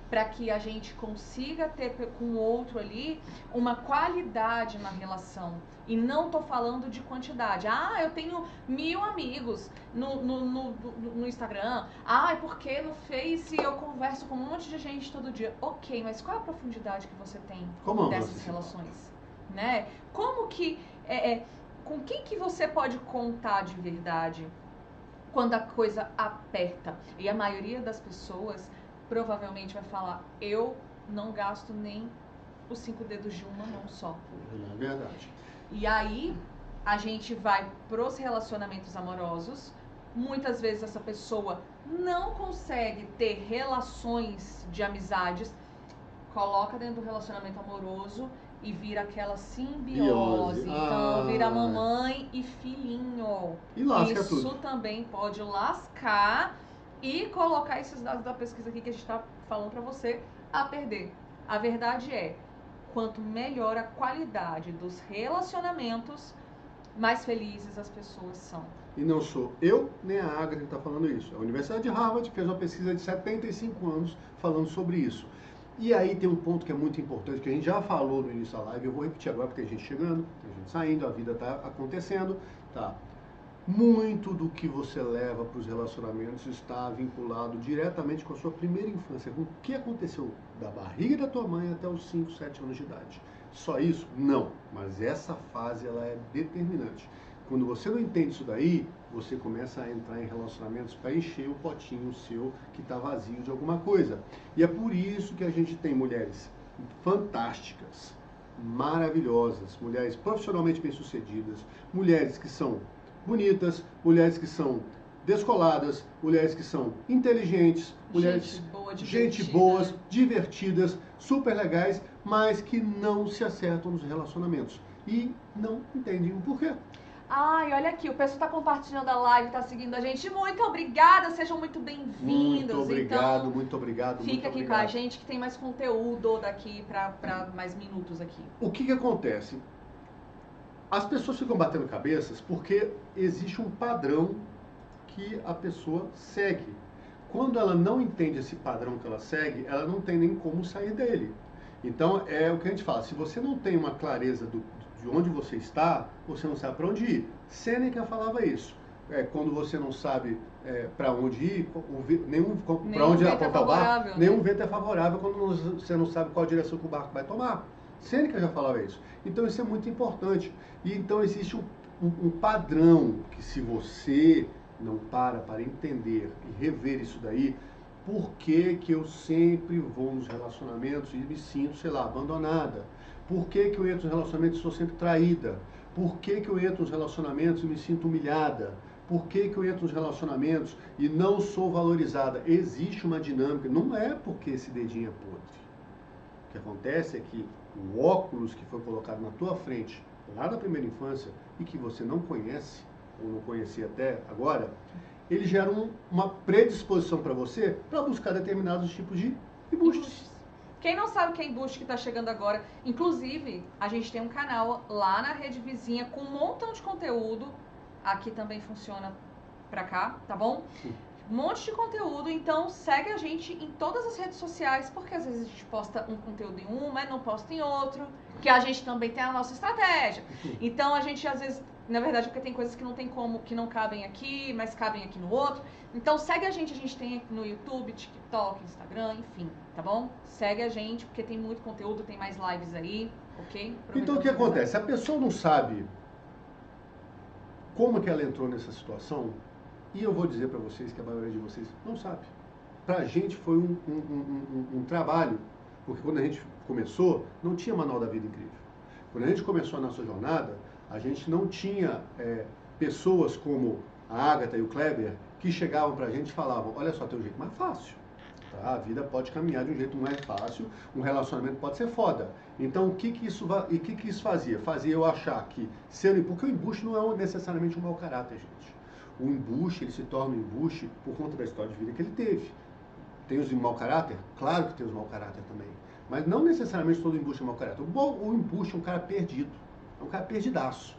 para que a gente consiga ter com o outro ali uma qualidade na relação. E não tô falando de quantidade. Ah, eu tenho 1000 amigos no Instagram. Ah, é porque no Face eu converso com um monte de gente todo dia. Ok, mas qual é a profundidade que você tem dessas relações? Né? Como que... com quem que você pode contar de verdade quando a coisa aperta? E a maioria das pessoas provavelmente vai falar, eu não gasto nem os 5 dedos de uma mão só. É verdade. E aí, a gente vai pros relacionamentos amorosos. Muitas vezes essa pessoa não consegue ter relações de amizades, coloca dentro do relacionamento amoroso e vira aquela simbiose. Então, vira mamãe e filhinho. E lasca Isso tudo. também pode lascar e colocar esses dados da pesquisa aqui que a gente está falando para você a perder. A verdade é, quanto melhor a qualidade dos relacionamentos, mais felizes as pessoas são. E não sou eu nem a Agatha que está falando isso. A Universidade de Harvard fez uma pesquisa de 75 anos falando sobre isso. E aí tem um ponto que é muito importante, que a gente já falou no início da live, eu vou repetir agora porque tem gente chegando, tem gente saindo, a vida está acontecendo, tá? Muito do que você leva para os relacionamentos está vinculado diretamente com a sua primeira infância, com o que aconteceu da barriga da tua mãe até os 5, 7 anos de idade. Só isso? Não. Mas essa fase ela é determinante. Quando você não entende isso daí, você começa a entrar em relacionamentos para encher o potinho seu que está vazio de alguma coisa. E é por isso que a gente tem mulheres fantásticas, maravilhosas, mulheres profissionalmente bem-sucedidas, mulheres que são bonitas, mulheres que são descoladas, mulheres que são inteligentes, mulheres gente boas, divertidas, super legais, mas que não se acertam nos relacionamentos e não entendem o porquê. Ai, olha aqui, o pessoal está compartilhando a live, está seguindo a gente. Muito obrigada, sejam muito bem-vindos. Muito obrigado, então, muito obrigado. Fica aqui com a gente que tem mais conteúdo daqui para mais minutos aqui. O que acontece? As pessoas ficam batendo cabeças porque existe um padrão que a pessoa segue. Quando ela não entende esse padrão que ela segue, ela não tem nem como sair dele. Então, é o que a gente fala, se você não tem uma clareza de onde você está, você não sabe para onde ir. Sêneca falava isso. Quando você não sabe para onde ir, para onde apontar o barco, nenhum vento é favorável quando você não sabe qual direção que o barco vai tomar. Sêneca já falava isso. Então isso é muito importante. E então existe um padrão que se você não para entender e rever isso daí, por que eu sempre vou nos relacionamentos e me sinto, sei lá, abandonada? Por que eu entro nos relacionamentos e sou sempre traída? Por que eu entro nos relacionamentos e me sinto humilhada? Por que eu entro nos relacionamentos e não sou valorizada? Existe uma dinâmica, não é porque esse dedinho é podre. O que acontece é que o óculos que foi colocado na tua frente, lá da primeira infância, e que você não conhece, ou não conhecia até agora, ele gera uma predisposição para você para buscar determinados tipos de embustes. Quem não sabe o que é embuste que está chegando agora, inclusive, a gente tem um canal lá na Rede Vizinha com um montão de conteúdo. Aqui também funciona pra cá, tá bom? Um monte de conteúdo, então segue a gente em todas as redes sociais, porque às vezes a gente posta um conteúdo em um, mas não posta em outro, que a gente também tem a nossa estratégia. Então a gente às vezes, na verdade, porque tem coisas que não tem como, que não cabem aqui, mas cabem aqui no outro. Então segue a gente tem no YouTube, TikTok, Instagram, enfim, tá bom? Segue a gente, porque tem muito conteúdo, tem mais lives aí, ok? Então o que acontece? A pessoa não sabe como que ela entrou nessa situação, e eu vou dizer para vocês que a maioria de vocês não sabe. Para a gente foi um trabalho, porque quando a gente começou, não tinha manual da vida incrível. Quando a gente começou a nossa jornada, a gente não tinha pessoas como a Agatha e o Kleber que chegavam para a gente e falavam, olha só, tem um jeito mais fácil. Tá? A vida pode caminhar de um jeito mais fácil, um relacionamento pode ser foda. Então, o que isso fazia? Fazia eu achar que, porque o embuste não é necessariamente um mau caráter, gente. O embuste, ele se torna um embuste por conta da história de vida que ele teve. Tem os de mau caráter? Claro que tem os mau caráter também. Mas não necessariamente todo embuste é mau caráter. O embuste é um cara perdido. É um cara perdidaço.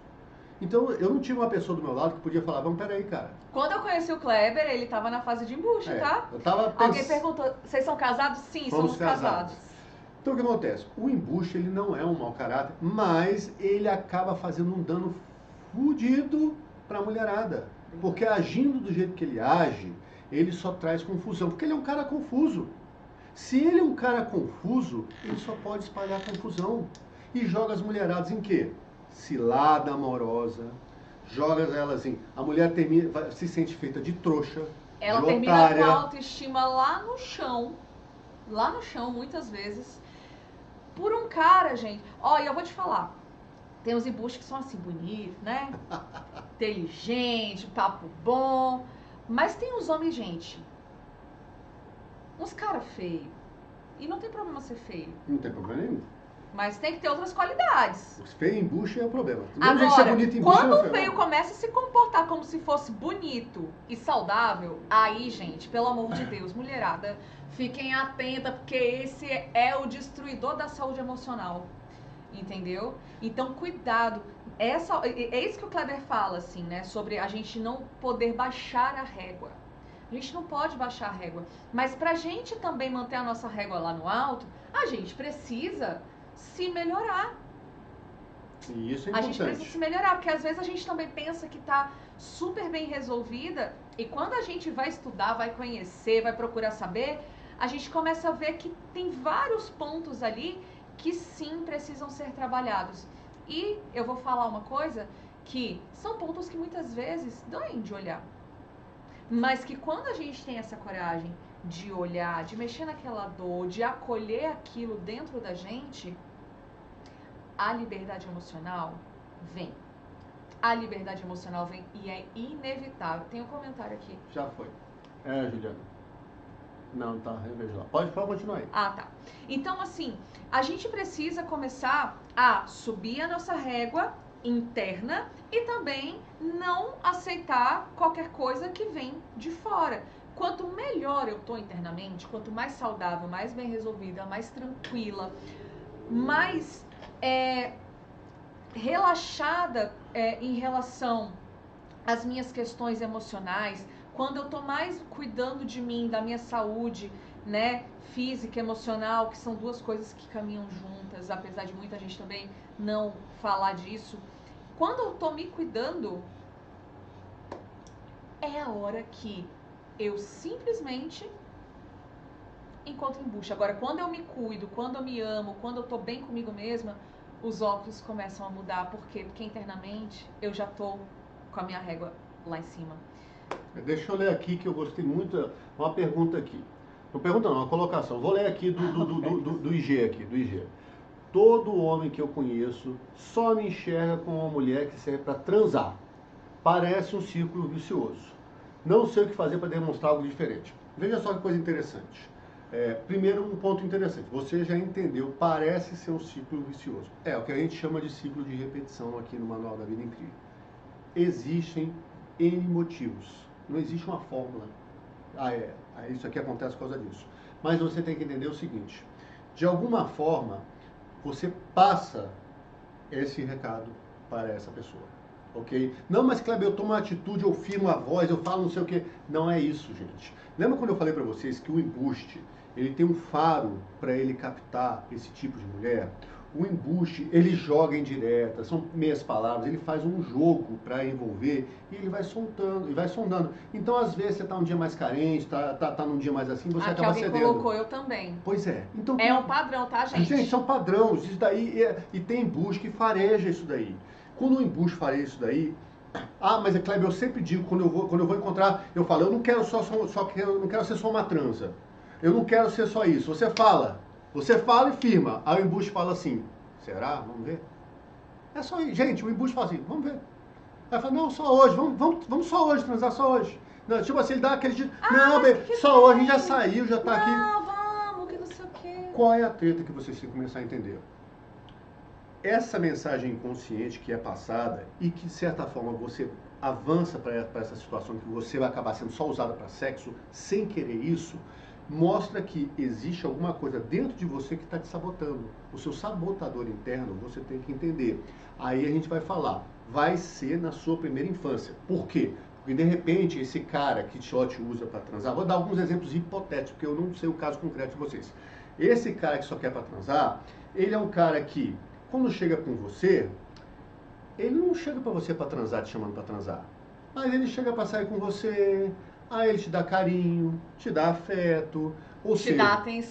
Então, eu não tinha uma pessoa do meu lado que podia falar, vamos, peraí, cara. Quando eu conheci o Kleber, ele tava na fase de embuste, tá? Eu tava Alguém perguntou, vocês são casados? Sim, somos casados. Então, o que acontece? O embuste, ele não é um mau caráter, mas ele acaba fazendo um dano fudido pra mulherada. Porque agindo do jeito que ele age, ele só traz confusão. Porque ele é um cara confuso. Se ele é um cara confuso, ele só pode espalhar confusão. E joga as mulheradas em quê? Cilada amorosa. Joga elas em... A mulher se sente feita de trouxa, ela de termina otária. com a autoestima lá no chão, muitas vezes, por um cara, gente. Ó, e eu vou te falar, tem uns embustes que são assim, bonitos, né? Inteligente, papo bom. Mas tem uns homens, gente, uns cara feio. E não tem problema ser feio. Não tem problema nenhum. Mas tem que ter outras qualidades. Feio em embuste é o problema. Agora, ser bonito em embuste quando é o feio começa a se comportar como se fosse bonito e saudável, aí, gente, pelo amor de Deus, mulherada, fiquem atentas, porque esse é o destruidor da saúde emocional. Entendeu? Então, cuidado. É isso que o Kleber fala, assim, né? Sobre a gente não poder baixar a régua. A gente não pode baixar a régua. Mas pra gente também manter a nossa régua lá no alto, a gente precisa se melhorar. E isso é importante. A gente precisa se melhorar, porque às vezes a gente também pensa que tá super bem resolvida, e quando a gente vai estudar, vai conhecer, vai procurar saber, a gente começa a ver que tem vários pontos ali que sim precisam ser trabalhados. E eu vou falar uma coisa, que são pontos que muitas vezes doem de olhar. Mas que quando a gente tem essa coragem de olhar, de mexer naquela dor, de acolher aquilo dentro da gente, a liberdade emocional vem. A liberdade emocional vem e é inevitável. Tem um comentário aqui. Já foi. Juliana. Não, tá, eu vejo lá. Pode continuar aí. Ah, tá. Então, assim, a gente precisa começar a subir a nossa régua interna e também não aceitar qualquer coisa que vem de fora. Quanto melhor eu tô internamente, quanto mais saudável, mais bem resolvida, mais tranquila, mais relaxada em relação às minhas questões emocionais, quando eu tô mais cuidando de mim, da minha saúde, né, física, emocional, que são duas coisas que caminham juntas, apesar de muita gente também não falar disso. Quando eu tô me cuidando, é a hora que eu simplesmente encontro embuste. Agora, quando eu me cuido, quando eu me amo, quando eu tô bem comigo mesma, os óculos começam a mudar. Por quê? Porque internamente eu já tô com a minha régua lá em cima. Deixa eu ler aqui que eu gostei muito. Uma pergunta aqui. Não pergunta não, uma colocação. Vou ler aqui do IG aqui, do IG. Todo homem que eu conheço só me enxerga como uma mulher que serve para transar. Parece um círculo vicioso. Não sei o que fazer para demonstrar algo diferente. Veja só que coisa interessante. Primeiro, um ponto interessante. Você já entendeu, parece ser um ciclo vicioso. É o que a gente chama de ciclo de repetição aqui no Manual da Vida Incrível. Existem N motivos. Não existe uma fórmula. Isso aqui acontece por causa disso. Mas você tem que entender o seguinte. De alguma forma, você passa esse recado para essa pessoa. ok? Não, mas Kleber, eu tomo uma atitude, eu firmo a voz, eu falo não sei o quê. Não é isso, gente. Lembra quando eu falei para vocês que o embuste, ele tem um faro para ele captar esse tipo de mulher? O embuste, ele joga em direta, são meias palavras, ele faz um jogo para envolver e ele vai soltando, e vai sondando. Então, às vezes, você está um dia mais carente, tá num dia mais assim, você acaba alguém cedendo. colocou eu também. Pois é. Então, é um padrão, tá, gente? Gente, são padrões. Isso daí e tem embuste que fareja isso daí. Quando o embuste fareja isso daí, mas Kleber, eu sempre digo, quando eu vou encontrar, eu falo, eu não quero eu não quero ser só uma transa. Eu não quero ser só isso. Você fala e firma. Aí o embuste fala assim, será? Vamos ver. É só isso. Gente, o embuste fala assim, vamos ver. Aí fala, não, só hoje, vamos só hoje, transar só hoje. Não, tipo assim, ele dá aquele dia, não, só hoje, a gente já saiu, já tá aqui. Não, vamos, que não sei o quê. Qual é a treta que vocês têm que começar a entender? Essa mensagem inconsciente que é passada e que, de certa forma, você avança para essa situação que você vai acabar sendo só usada para sexo, sem querer isso, mostra que existe alguma coisa dentro de você que está te sabotando. O seu sabotador interno, você tem que entender. Aí a gente vai falar, vai ser na sua primeira infância. Por quê? Porque, de repente, esse cara que só te usa para transar, vou dar alguns exemplos hipotéticos, porque eu não sei o caso concreto de vocês. Esse cara que só quer para transar, ele é um cara que, quando chega com você, ele não chega para você para transar, te chamando para transar. Mas ele chega para sair com você, aí ele te dá carinho, te dá afeto, ou seja,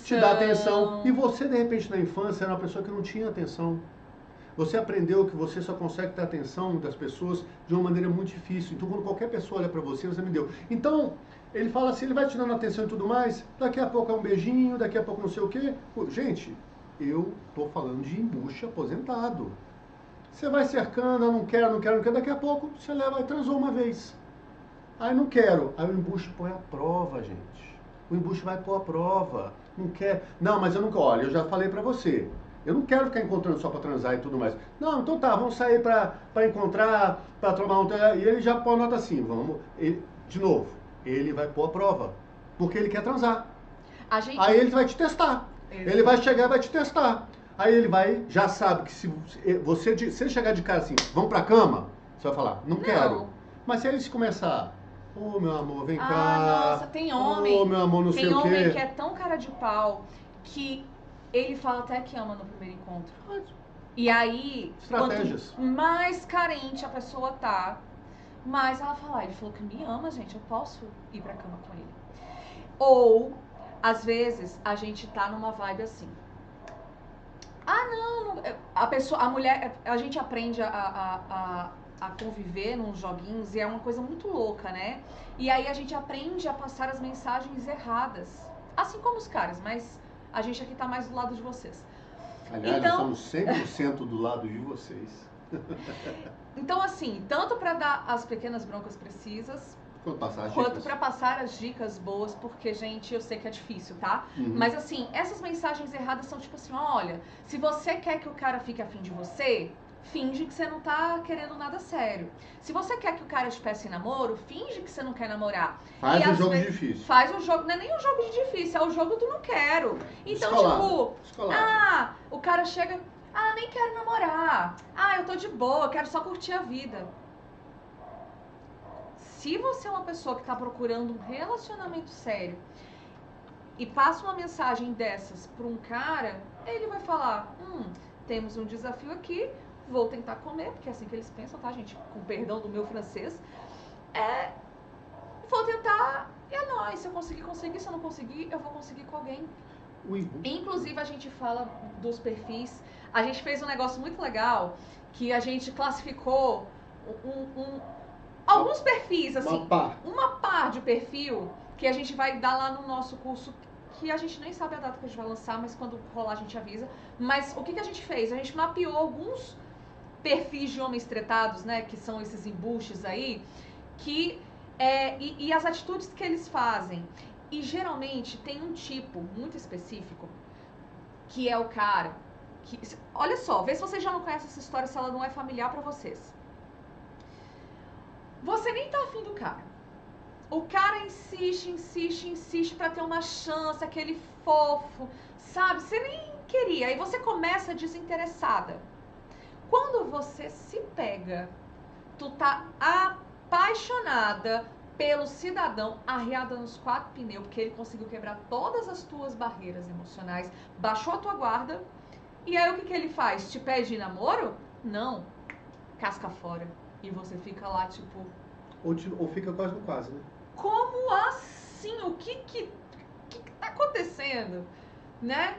te dá atenção. E você, de repente, na infância, era uma pessoa que não tinha atenção. Você aprendeu que você só consegue ter atenção das pessoas de uma maneira muito difícil. Então, quando qualquer pessoa olha para você, você me deu. Então, ele fala assim, ele vai te dando atenção e tudo mais, daqui a pouco é um beijinho, daqui a pouco não sei o quê. Pô, gente, eu tô falando de embuste aposentado. Você vai cercando, não quero, daqui a pouco você leva e transou uma vez. Aí não quero. Aí o embuste põe a prova, gente. O embuste vai pôr a prova. Não quer. Não, mas eu não quero. Olha, eu já falei pra você. Eu não quero ficar encontrando só pra transar e tudo mais. Não, então tá, vamos sair pra encontrar, pra tomar um... E ele já põe a nota assim, vamos... de novo, ele vai pôr a prova. Porque ele quer transar. Aí ele vai te testar. Ele vai chegar e vai te testar. Aí ele vai, já sabe que se ele chegar de cara assim, vamos pra cama, você vai falar, não quero. Mas se eles começar, ô meu amor, vem cá. Nossa, tem homem. Ô meu amor, não sei o quê. Tem homem que é tão cara de pau que ele fala até que ama no primeiro encontro. E aí, estratégias. Quanto mais carente a pessoa tá, mais ela fala, ele falou que me ama, gente, eu posso ir pra cama com ele. Ou, às vezes, a gente tá numa vibe assim. Não, a mulher, a gente aprende a conviver nos joguinhos e é uma coisa muito louca, né? E aí a gente aprende a passar as mensagens erradas. Assim como os caras, mas a gente aqui tá mais do lado de vocês. Aliás, então, nós estamos 100% do lado de vocês. Então, assim, tanto para dar as pequenas broncas precisas, quanto para passar as dicas boas, porque, gente, eu sei que é difícil, tá? Mas, assim, essas mensagens erradas são tipo assim, olha, se você quer que o cara fique afim de você, finge que você não tá querendo nada sério. Se você quer que o cara te peça em namoro, finge que você não quer namorar. Faz um jogo difícil. Faz um jogo, não é nem um jogo de difícil, é o jogo do não quero. Então, Descolado. O cara chega, nem quero namorar. Eu tô de boa, quero só curtir a vida. Se você é uma pessoa que está procurando um relacionamento sério e passa uma mensagem dessas para um cara, ele vai falar, temos um desafio aqui, vou tentar comer, porque é assim que eles pensam, tá, gente? Com perdão do meu francês. Vou tentar, é nóis, se eu conseguir, se eu não conseguir, eu vou conseguir com alguém. Inclusive, a gente fala dos perfis, a gente fez um negócio muito legal, que a gente classificou alguns perfis, assim, uma par de perfil que a gente vai dar lá no nosso curso, que a gente nem sabe a data que a gente vai lançar, mas quando rolar a gente avisa. Mas o que a gente fez? A gente mapeou alguns perfis de homens tretados, né, que são esses embustes aí, e as atitudes que eles fazem. E geralmente tem um tipo muito específico, que é o cara que... Olha só, vê se vocês já não conhecem essa história, se ela não é familiar pra vocês. Você nem tá afim do cara. O cara insiste pra ter uma chance, aquele fofo, sabe? Você nem queria. Aí você começa desinteressada. Quando você se pega tu tá apaixonada pelo cidadão arriada nos 4 pneus, porque ele conseguiu quebrar todas as tuas barreiras emocionais, baixou a tua guarda, e aí o que ele faz? Te pede namoro? Não. Casca fora. E você fica lá, tipo... Ou fica quase no quase, né? Como assim? O que tá acontecendo? Né?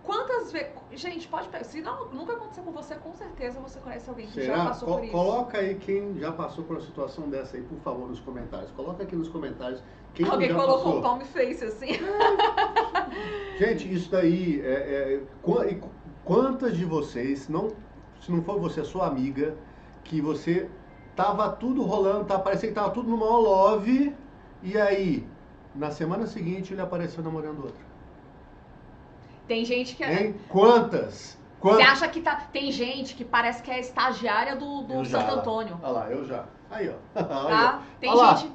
Quantas vezes... Gente, pode... Se não, nunca aconteceu com você, com certeza você conhece alguém que já passou por isso. Coloca aí quem já passou por uma situação dessa aí, por favor, nos comentários. Coloca aqui nos comentários quem alguém já colocou passou. Um palm face assim. Gente, isso daí... Quantas de vocês, se não for você, a sua amiga, que você tava tudo rolando, parecia que tava tudo no maior love, e aí, na semana seguinte, ele apareceu namorando outra. Tem gente que... Hein? Quantas? Você acha que tá... Tem gente que parece que é estagiária do Santo Antônio. Olha lá, eu já. Aí, ó. Tá? Tem olha gente...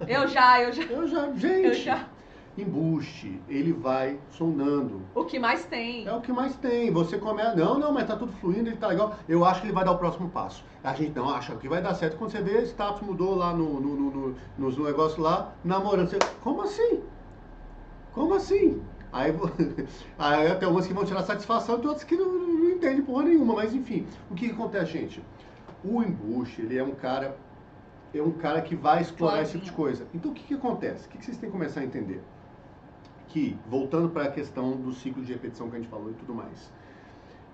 Eu já. Gente. Eu já. Embuste, ele vai sondando. O que mais tem. É o que mais tem. Você começa, não, mas tá tudo fluindo, ele tá legal. Eu acho que ele vai dar o próximo passo. A gente não acha que vai dar certo. Quando você vê, status mudou lá nos negócios lá, namorando. Você, como assim? Como assim? Aí tem umas que vão tirar satisfação e outras que não entendem porra nenhuma. Mas enfim, o que acontece, gente? O embuste, ele é um cara que vai explorar esse tipo de coisa. Então o que acontece? O que vocês têm que começar a entender? Que, voltando para a questão do ciclo de repetição que a gente falou e tudo mais,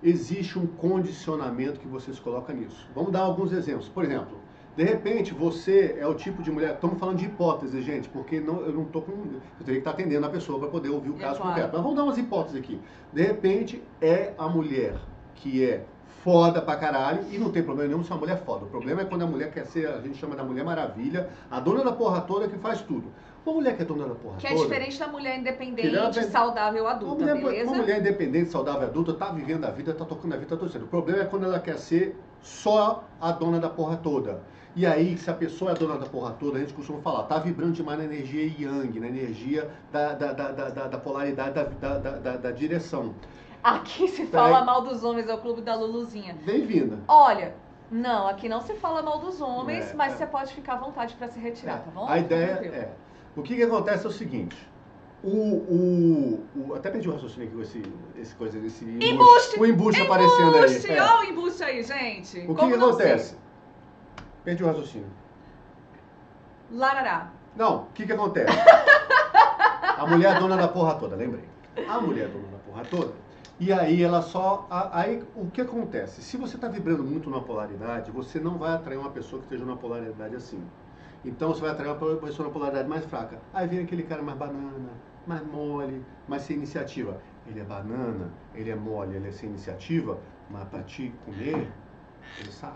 existe um condicionamento que vocês colocam nisso. Vamos dar alguns exemplos. Por exemplo, de repente você é o tipo de mulher... Estamos falando de hipótese, gente, porque eu não estou com... Eu teria que estar atendendo a pessoa para poder ouvir o caso concreto. Mas vamos dar umas hipóteses aqui. De repente é a mulher que é foda pra caralho, e não tem problema nenhum se a mulher é foda. O problema é quando a mulher quer ser, a gente chama da Mulher Maravilha, a dona da porra toda que faz tudo. Uma mulher que é dona da porra toda... Que é diferente da mulher independente, saudável, adulta, beleza? Uma mulher independente, saudável, adulta, tá vivendo a vida, tá tocando a vida, tá torcendo. O problema é quando ela quer ser só a dona da porra toda. E aí, se a pessoa é a dona da porra toda, a gente costuma falar, tá vibrando demais na energia yang, na energia da polaridade, da direção. Aqui se fala mal dos homens, é o clube da Luluzinha. Bem-vinda. Olha, não, aqui não se fala mal dos homens, mas você pode ficar à vontade para se retirar, tá bom? A ideia é... O que acontece é o seguinte... até perdi o raciocínio aqui com esse embuste! O embuste aparecendo aí. Olha o embuste aí, gente. O que acontece? Perdi o raciocínio. Larará. Não, o que acontece? A mulher é dona da porra toda, lembrei. A mulher é dona da porra toda. E aí ela só... Aí o que acontece? Se você está vibrando muito numa polaridade, você não vai atrair uma pessoa que esteja numa polaridade assim. Então você vai atrair uma pessoa numa polaridade mais fraca. Aí vem aquele cara mais banana, mais mole, mais sem iniciativa. Ele é banana, ele é mole, ele é sem iniciativa, mas para te comer, ele sabe.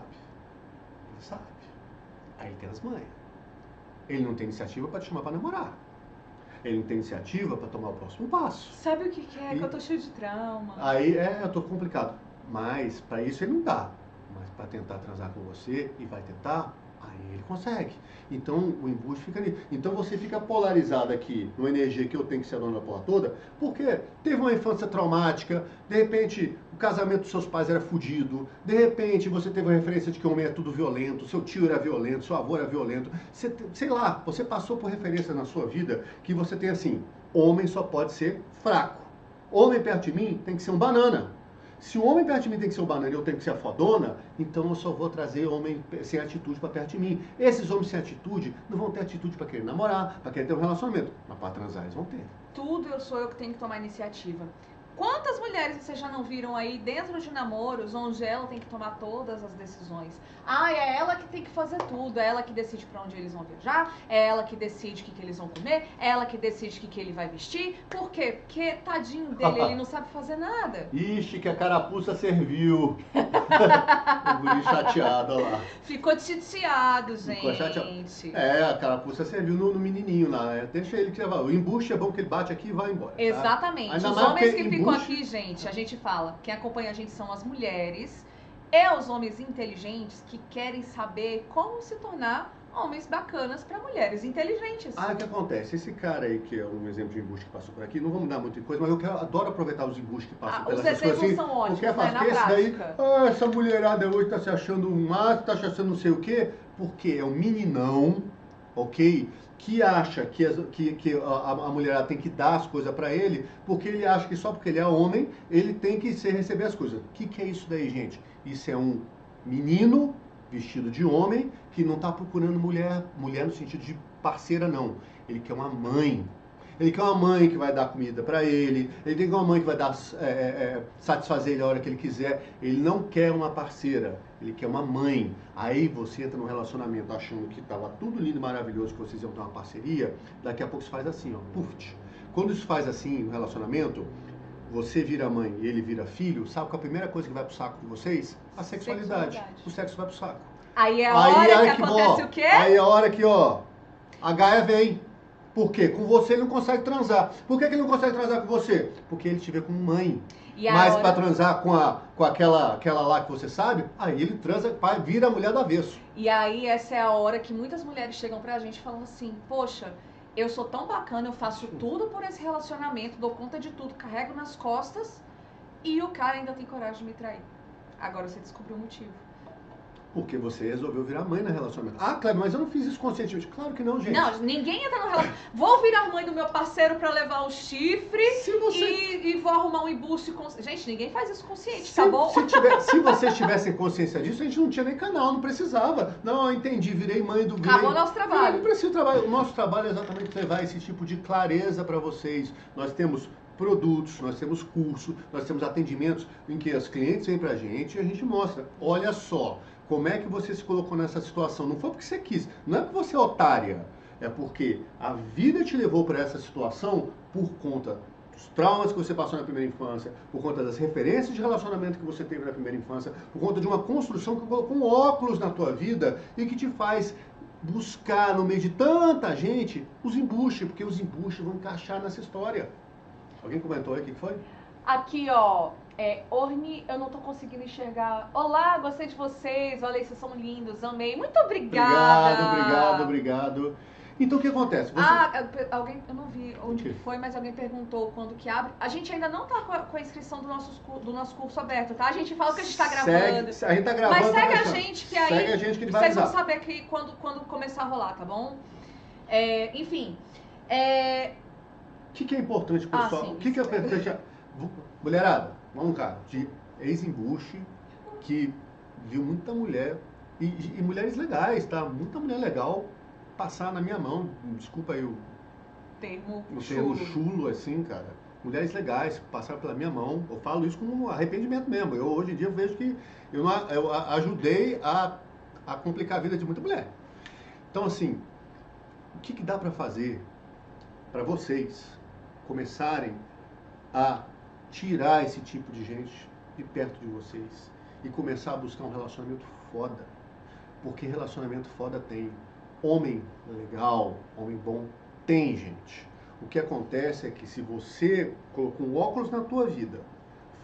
Ele sabe. Aí ele tem as manhas. Ele não tem iniciativa para te chamar para namorar. Ele não tem iniciativa para tomar o próximo passo. Sabe o que é? Que eu tô cheio de trauma. Aí eu tô complicado. Mas para isso ele não dá. Mas para tentar transar com você e vai tentar, aí ele consegue. Então o embuste fica ali. Então você fica polarizado aqui, numa energia que eu tenho que ser a dona da porra toda, porque teve uma infância traumática, de repente o casamento dos seus pais era fudido, de repente você teve a referência de que o homem é tudo violento, seu tio era violento, seu avô era violento, sei lá, você passou por referência na sua vida que você tem assim, homem só pode ser fraco. Homem perto de mim tem que ser um banana. Se o homem perto de mim tem que ser o banana e eu tenho que ser a fodona, então eu só vou trazer homem sem atitude para perto de mim. Esses homens sem atitude não vão ter atitude para querer namorar, para querer ter um relacionamento, mas para transar eles vão ter. Tudo sou eu que tenho que tomar iniciativa. Quantas mulheres vocês já não viram aí dentro de namoros onde ela tem que tomar todas as decisões? Ah, é ela que tem que fazer tudo, é ela que decide pra onde eles vão viajar, é ela que decide o que eles vão comer, é ela que decide o que ele vai vestir. Por quê? Porque tadinho dele, ele não sabe fazer nada. Ixi, que a carapuça serviu. O guri chateado, olha lá. Ficou chateado, gente. Ficou chateado. A carapuça serviu no menininho lá. Deixa ele que levar. O embuste é bom que ele bate aqui e vai embora. Tá? Exatamente. Os homens que ficam aqui, gente, a gente fala, quem acompanha a gente são as mulheres e os homens inteligentes que querem saber como se tornar homens bacanas para mulheres inteligentes. O que acontece? Esse cara aí, que é um exemplo de embuste que passou por aqui, não vamos dar muita coisa, mas eu adoro aproveitar os embustes que passam pelas pessoas. Os exemplos são ótimos, porque na prática. Esse daí, essa mulherada hoje tá se achando um mato, tá se achando não sei o quê. porque é um meninão, ok? Que acha que a mulherada tem que dar as coisas para ele, porque ele acha que só porque ele é homem, ele tem que receber as coisas. O que é isso daí, gente? Isso é um menino vestido de homem que não está procurando mulher no sentido de parceira, não. Ele quer uma mãe. Ele quer uma mãe que vai dar comida para ele tem uma mãe que vai dar, satisfazer ele a hora que ele quiser. Ele não quer uma parceira, ele quer uma mãe. Aí você entra num relacionamento achando que estava tudo lindo e maravilhoso, que vocês iam ter uma parceria, daqui a pouco se faz assim, ó, puf. Quando isso faz assim no relacionamento, você vira mãe e ele vira filho, sabe qual é a primeira coisa que vai pro saco de vocês? A sexualidade. O sexo vai pro saco. Aí é a hora que acontece o quê? Aí é a hora que, ó, a Gaia vem. Por quê? Com você ele não consegue transar. Por que ele não consegue transar com você? Porque ele te vê como mãe. Mas para transar com aquela lá que você sabe, aí ele transa, vira a mulher do avesso. E aí essa é a hora que muitas mulheres chegam pra gente falando assim, poxa, eu sou tão bacana, eu faço tudo por esse relacionamento, dou conta de tudo, carrego nas costas e o cara ainda tem coragem de me trair. Agora você descobriu o motivo. Porque você resolveu virar mãe no relacionamento. Ah, Cleber, mas eu não fiz isso conscientemente. Claro que não, gente. Não, ninguém entra no relacionamento. Vou virar mãe do meu parceiro pra levar o chifre e vou arrumar um embuste. Gente, ninguém faz isso consciente, tá bom? Se vocês tivessem consciência disso, a gente não tinha nem canal, não precisava. Não, eu entendi, virei mãe do... Acabou o nosso trabalho. Não precisa trabalhar. O nosso trabalho é exatamente levar esse tipo de clareza para vocês. Nós temos produtos, nós temos curso, nós temos atendimentos em que as clientes vêm pra gente e a gente mostra. Olha só, como é que você se colocou nessa situação? Não foi porque você quis, não é porque você é otária, é porque a vida te levou para essa situação por conta dos traumas que você passou na primeira infância, por conta das referências de relacionamento que você teve na primeira infância, por conta de uma construção que colocou um óculos na tua vida e que te faz buscar no meio de tanta gente os embuches, porque os embuches vão encaixar nessa história. Alguém comentou aí o que foi? Aqui, ó, Orni, eu não tô conseguindo enxergar. Olá, gostei de vocês. Olha aí, vocês são lindos, amei. Muito obrigada. Obrigado. Então o que acontece? Alguém, eu não vi onde foi, mas alguém perguntou quando que abre. A gente ainda não tá com a inscrição do nosso curso aberto, tá? A gente fala que a gente tá gravando. A gente tá gravando. Mas segue a gente, que aí segue a gente que ele vai vocês vão avisar. saber que quando começar a rolar, tá bom? Enfim. O que é importante, pessoal? Sim, o que é importante? Mulherada, vamos cá, de ex-embuste, que viu muita mulher, e mulheres legais, tá? Muita mulher legal passar na minha mão, desculpa aí o termo chulo, assim, cara. Mulheres legais passaram pela minha mão, eu falo isso com um arrependimento mesmo. Eu hoje em dia vejo que eu ajudei a complicar a vida de muita mulher. Então, assim, o que dá pra fazer para vocês começarem a tirar esse tipo de gente de perto de vocês e começar a buscar um relacionamento foda? Porque relacionamento foda tem. Homem legal, homem bom, tem, gente. O que acontece é que se você colocou um óculos na tua vida,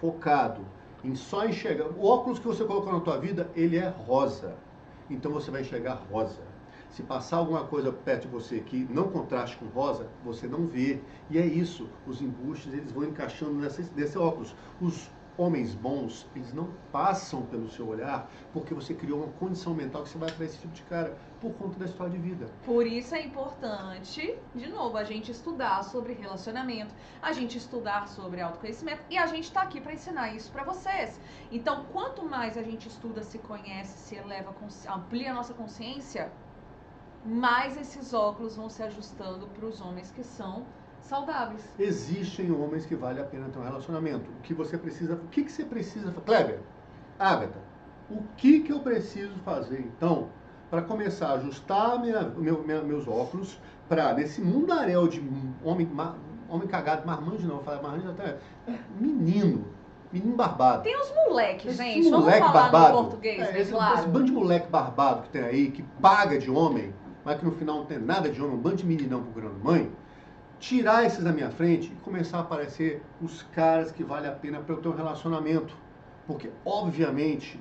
focado em só enxergar, o óculos que você colocou na tua vida, ele é rosa. Então você vai enxergar rosa. Se passar alguma coisa perto de você que não contraste com rosa, você não vê. E é isso, os embustes, eles vão encaixando nesse óculos. Os homens bons, eles não passam pelo seu olhar porque você criou uma condição mental que você vai atrair esse tipo de cara por conta da história de vida. Por isso é importante, de novo, a gente estudar sobre relacionamento, a gente estudar sobre autoconhecimento e a gente tá aqui para ensinar isso para vocês. Então, quanto mais a gente estuda, se conhece, se eleva, amplia a nossa consciência, mais esses óculos vão se ajustando para os homens que são saudáveis. Existem homens que vale a pena ter um relacionamento. O que você precisa fazer? Kleber, Agatha, o que eu preciso fazer então para começar a ajustar meus óculos para nesse mundaréu de homem cagado, marmanjo não, marmanjo até menino barbado. Tem uns moleques, gente, vamos falar barbado, no português, claro. Esse bando de moleque barbado que tem aí, que paga de homem, mas que no final não tem nada de homem, um bando de meninão procurando mãe, tirar esses da minha frente e começar a aparecer os caras que vale a pena para eu ter um relacionamento. Porque, obviamente,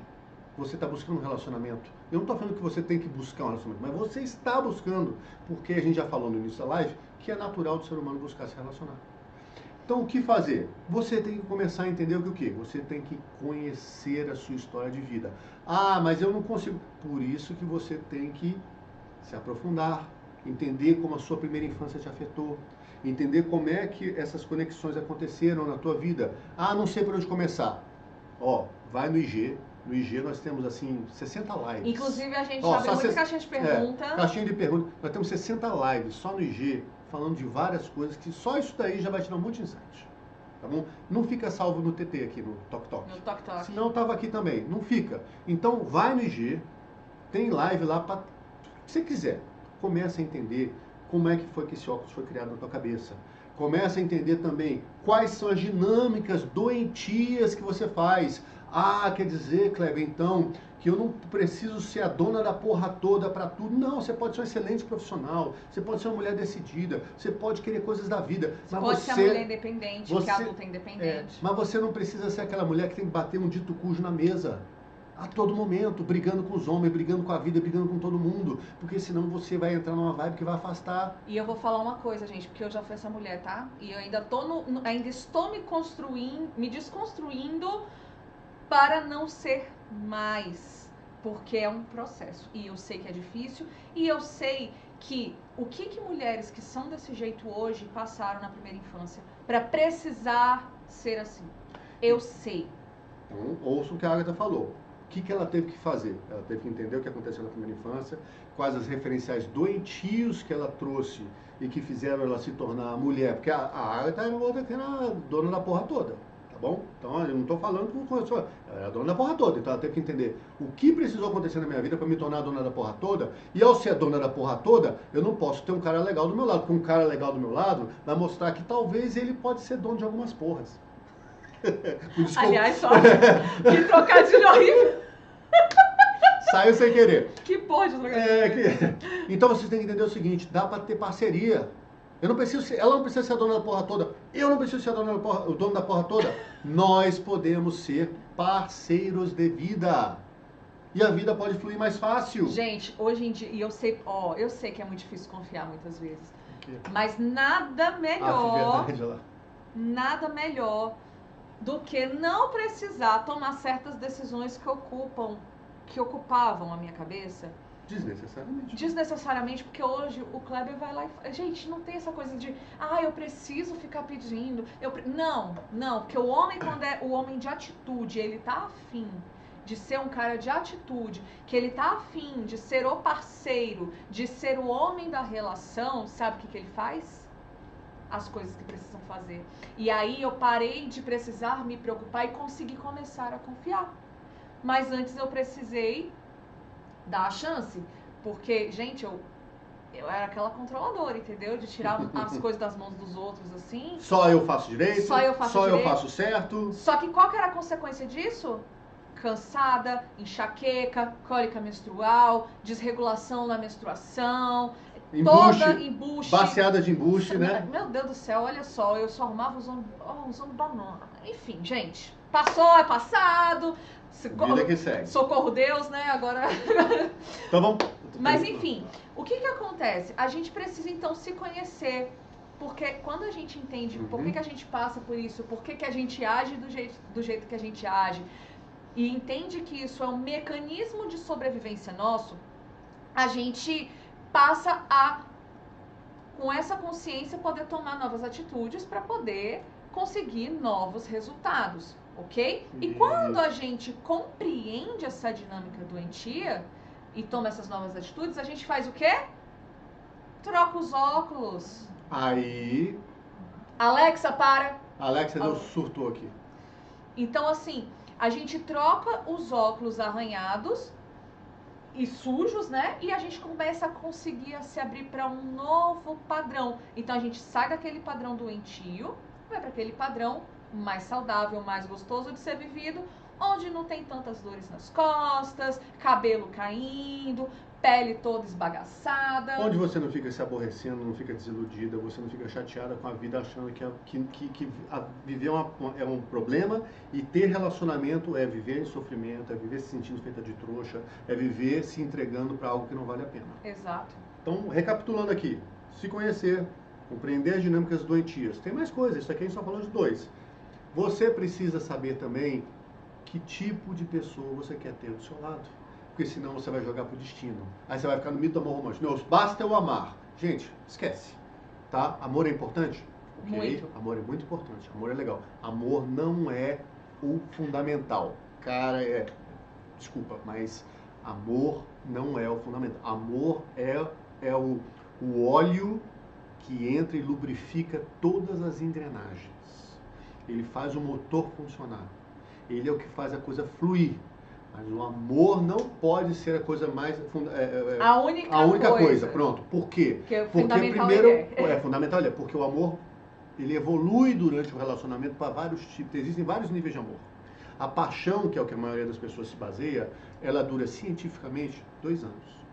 você está buscando um relacionamento. Eu não estou falando que você tem que buscar um relacionamento, mas você está buscando, porque a gente já falou no início da live que é natural do ser humano buscar se relacionar. Então, o que fazer? Você tem que começar a entender o quê? Você tem que conhecer a sua história de vida. Ah, mas eu não consigo. Por isso que você tem que se aprofundar, entender como a sua primeira infância te afetou, entender como é que essas conexões aconteceram na tua vida. Ah, não sei por onde começar. Ó, vai no IG. No IG nós temos, assim, 60 lives. Inclusive, a gente abre muita caixinha de pergunta. Caixinha de pergunta. Nós temos 60 lives só no IG, falando de várias coisas, que só isso daí já vai te dar um monte de insight. Tá bom? Não fica salvo no TT aqui, no Tok Tok. No Tok Tok. Senão estava aqui também. Não fica. Então, vai no IG, tem live lá para se você quiser. Começa a entender como é que foi que esse óculos foi criado na tua cabeça. Começa a entender também quais são as dinâmicas doentias que você faz. Ah, quer dizer, Kleber, então, que eu não preciso ser a dona da porra toda para tudo. Não, você pode ser um excelente profissional, você pode ser uma mulher decidida, você pode querer coisas da vida. Você pode ser uma mulher independente, que é adulta independente. Mas você não precisa ser aquela mulher que tem que bater um dito cujo na mesa a todo momento, brigando com os homens, brigando com a vida, brigando com todo mundo, porque senão você vai entrar numa vibe que vai afastar. E eu vou falar uma coisa, gente, porque eu já fui essa mulher, tá? E eu ainda ainda estou me desconstruindo para não ser mais, porque é um processo. E eu sei que é difícil, e eu sei que o que mulheres que são desse jeito hoje passaram na primeira infância para precisar ser assim. Eu sei. Então, ouça o que a Agatha falou. O que ela teve que fazer? Ela teve que entender o que aconteceu na primeira infância, quais as referenciais doentios que ela trouxe e que fizeram ela se tornar mulher. Porque a Agatha era outra que era dona da porra toda, tá bom? Então eu não estou falando com ela era dona da porra toda, então ela teve que entender o que precisou acontecer na minha vida para me tornar dona da porra toda. E ao ser dona da porra toda, eu não posso ter um cara legal do meu lado, porque um cara legal do meu lado vai mostrar que talvez ele pode ser dono de algumas porras. Aliás, só que trocadilho horrível. Saiu sem querer. Que porra de trocadilho. Então vocês têm que entender o seguinte, dá pra ter parceria. Ela não precisa ser a dona da porra toda. Eu não preciso ser o dono da porra toda. Nós podemos ser parceiros de vida. E a vida pode fluir mais fácil. Gente, hoje em dia, e eu sei que é muito difícil confiar muitas vezes. Mas nada melhor. Nada melhor do que não precisar tomar certas decisões que ocupavam a minha cabeça. Desnecessariamente, porque hoje o Kleber vai lá e... Gente, não tem essa coisa de... eu preciso ficar pedindo. Não, porque o homem, quando é o homem de atitude, ele tá afim de ser um cara de atitude, que ele tá afim de ser o parceiro, de ser o homem da relação, sabe o que ele faz? As coisas que precisam fazer. E aí eu parei de precisar me preocupar e consegui começar a confiar. Mas antes eu precisei dar a chance, porque, gente, eu era aquela controladora, entendeu? De tirar as coisas das mãos dos outros, assim. Só eu faço direito, só eu faço certo. Só que qual que era a consequência disso? Cansada, enxaqueca, cólica menstrual, desregulação na menstruação, embuste. Baseada de embuste, né? Meu Deus do céu, olha só, eu só arrumava os homens banana. Enfim, gente, passou, é passado. Vida que segue. Socorro Deus, né? Agora... Então vamos... Mas enfim, o que acontece? A gente precisa então se conhecer. Porque quando a gente entende por que a gente passa por isso, por que a gente age do jeito que a gente age, e entende que isso é um mecanismo de sobrevivência nosso, a gente passa a, com essa consciência, poder tomar novas atitudes para poder conseguir novos resultados, ok? E quando a gente compreende essa dinâmica doentia e toma essas novas atitudes, a gente faz o quê? Troca os óculos. Aí... Alexa, para. Alexa surtou aqui. Então, assim, a gente troca os óculos arranhados e sujos, né? E a gente começa a conseguir se abrir para um novo padrão. Então a gente sai daquele padrão doentio, vai para aquele padrão mais saudável, mais gostoso de ser vivido, onde não tem tantas dores nas costas, cabelo caindo, pele toda esbagaçada. Onde você não fica se aborrecendo, não fica desiludida, você não fica chateada com a vida achando que viver é um problema e ter relacionamento é viver em sofrimento, é viver se sentindo feita de trouxa, é viver se entregando para algo que não vale a pena. Exato. Então, recapitulando aqui, se conhecer, Compreender as dinâmicas doentias. Tem mais coisas, isso aqui a gente só falou de 2. Você precisa saber também que tipo de pessoa você quer ter do seu lado. Porque senão você vai jogar pro destino. Aí você vai ficar no mito do amor romântico. Não, basta eu amar. Gente, esquece. Tá? Amor é importante? Ok. Muito. Amor é muito importante. Amor é legal. Amor não é o fundamental. Cara, desculpa, mas amor não é o fundamental. Amor é o óleo que entra e lubrifica todas as engrenagens. Ele faz o motor funcionar. Ele é o que faz a coisa fluir. Mas o amor não pode ser a coisa mais... A única coisa. Pronto. Por quê? Porque primeiro... fundamental ele é. Porque o amor, ele evolui durante o relacionamento para vários tipos. Existem vários níveis de amor. A paixão, que é o que a maioria das pessoas se baseia, ela dura cientificamente 2 anos.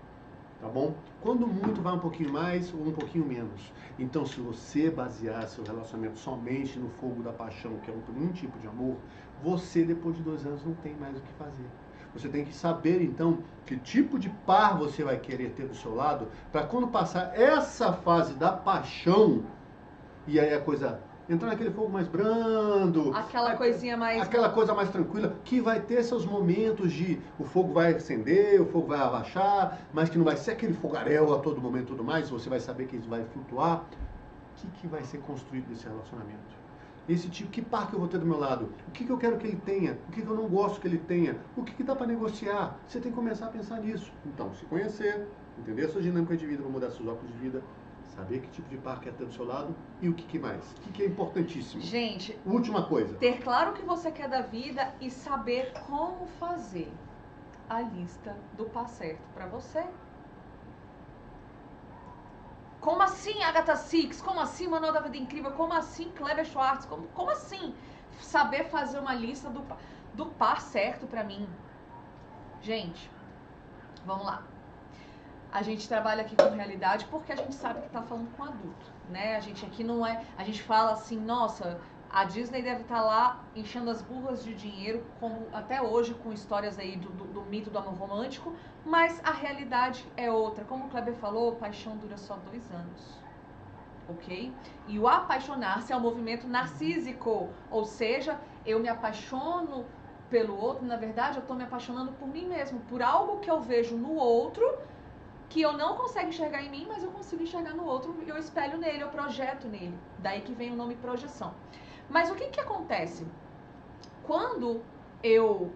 Tá bom? Quando muito, vai um pouquinho mais ou um pouquinho menos. Então, se você basear seu relacionamento somente no fogo da paixão, que é um tipo de amor, você, depois de 2 anos, não tem mais o que fazer. Você tem que saber, então, que tipo de par você vai querer ter do seu lado, para quando passar essa fase da paixão, e aí a coisa... entrar naquele fogo mais brando. Aquela coisinha mais... aquela coisa mais tranquila, que vai ter seus momentos de... o fogo vai acender, o fogo vai abaixar, mas que não vai ser aquele fogaréu a todo momento e tudo mais, você vai saber que isso vai flutuar. O que vai ser construído nesse relacionamento? Esse tipo, que par que eu vou ter do meu lado? O que eu quero que ele tenha? O que eu não gosto que ele tenha? O que dá para negociar? Você tem que começar a pensar nisso. Então, se conhecer, entender a sua dinâmica de vida, mudar seus óculos de vida, saber que tipo de par quer ter do seu lado e o que mais. O que é importantíssimo. Gente, última coisa. Ter claro o que você quer da vida e saber como fazer a lista do par certo para você. Como assim, Agatha Six? Como assim, Manual da Vida Incrível? Como assim, Kleber Schwartz? Como assim saber fazer uma lista do par certo para mim? Gente, vamos lá. A gente trabalha aqui com realidade porque a gente sabe que tá falando com adulto, né? A gente aqui não é... A gente fala assim, nossa, a Disney deve estar lá enchendo as burras de dinheiro, como até hoje, com histórias aí do mito do amor romântico, mas a realidade é outra. Como o Kleber falou, paixão dura só 2 anos, ok? E o apaixonar-se é um movimento narcísico, ou seja, eu me apaixono pelo outro, na verdade eu tô me apaixonando por mim mesmo, por algo que eu vejo no outro, que eu não consigo enxergar em mim, mas eu consigo enxergar no outro e eu espelho nele, eu projeto nele. Daí que vem o nome projeção. Mas o que acontece? Quando eu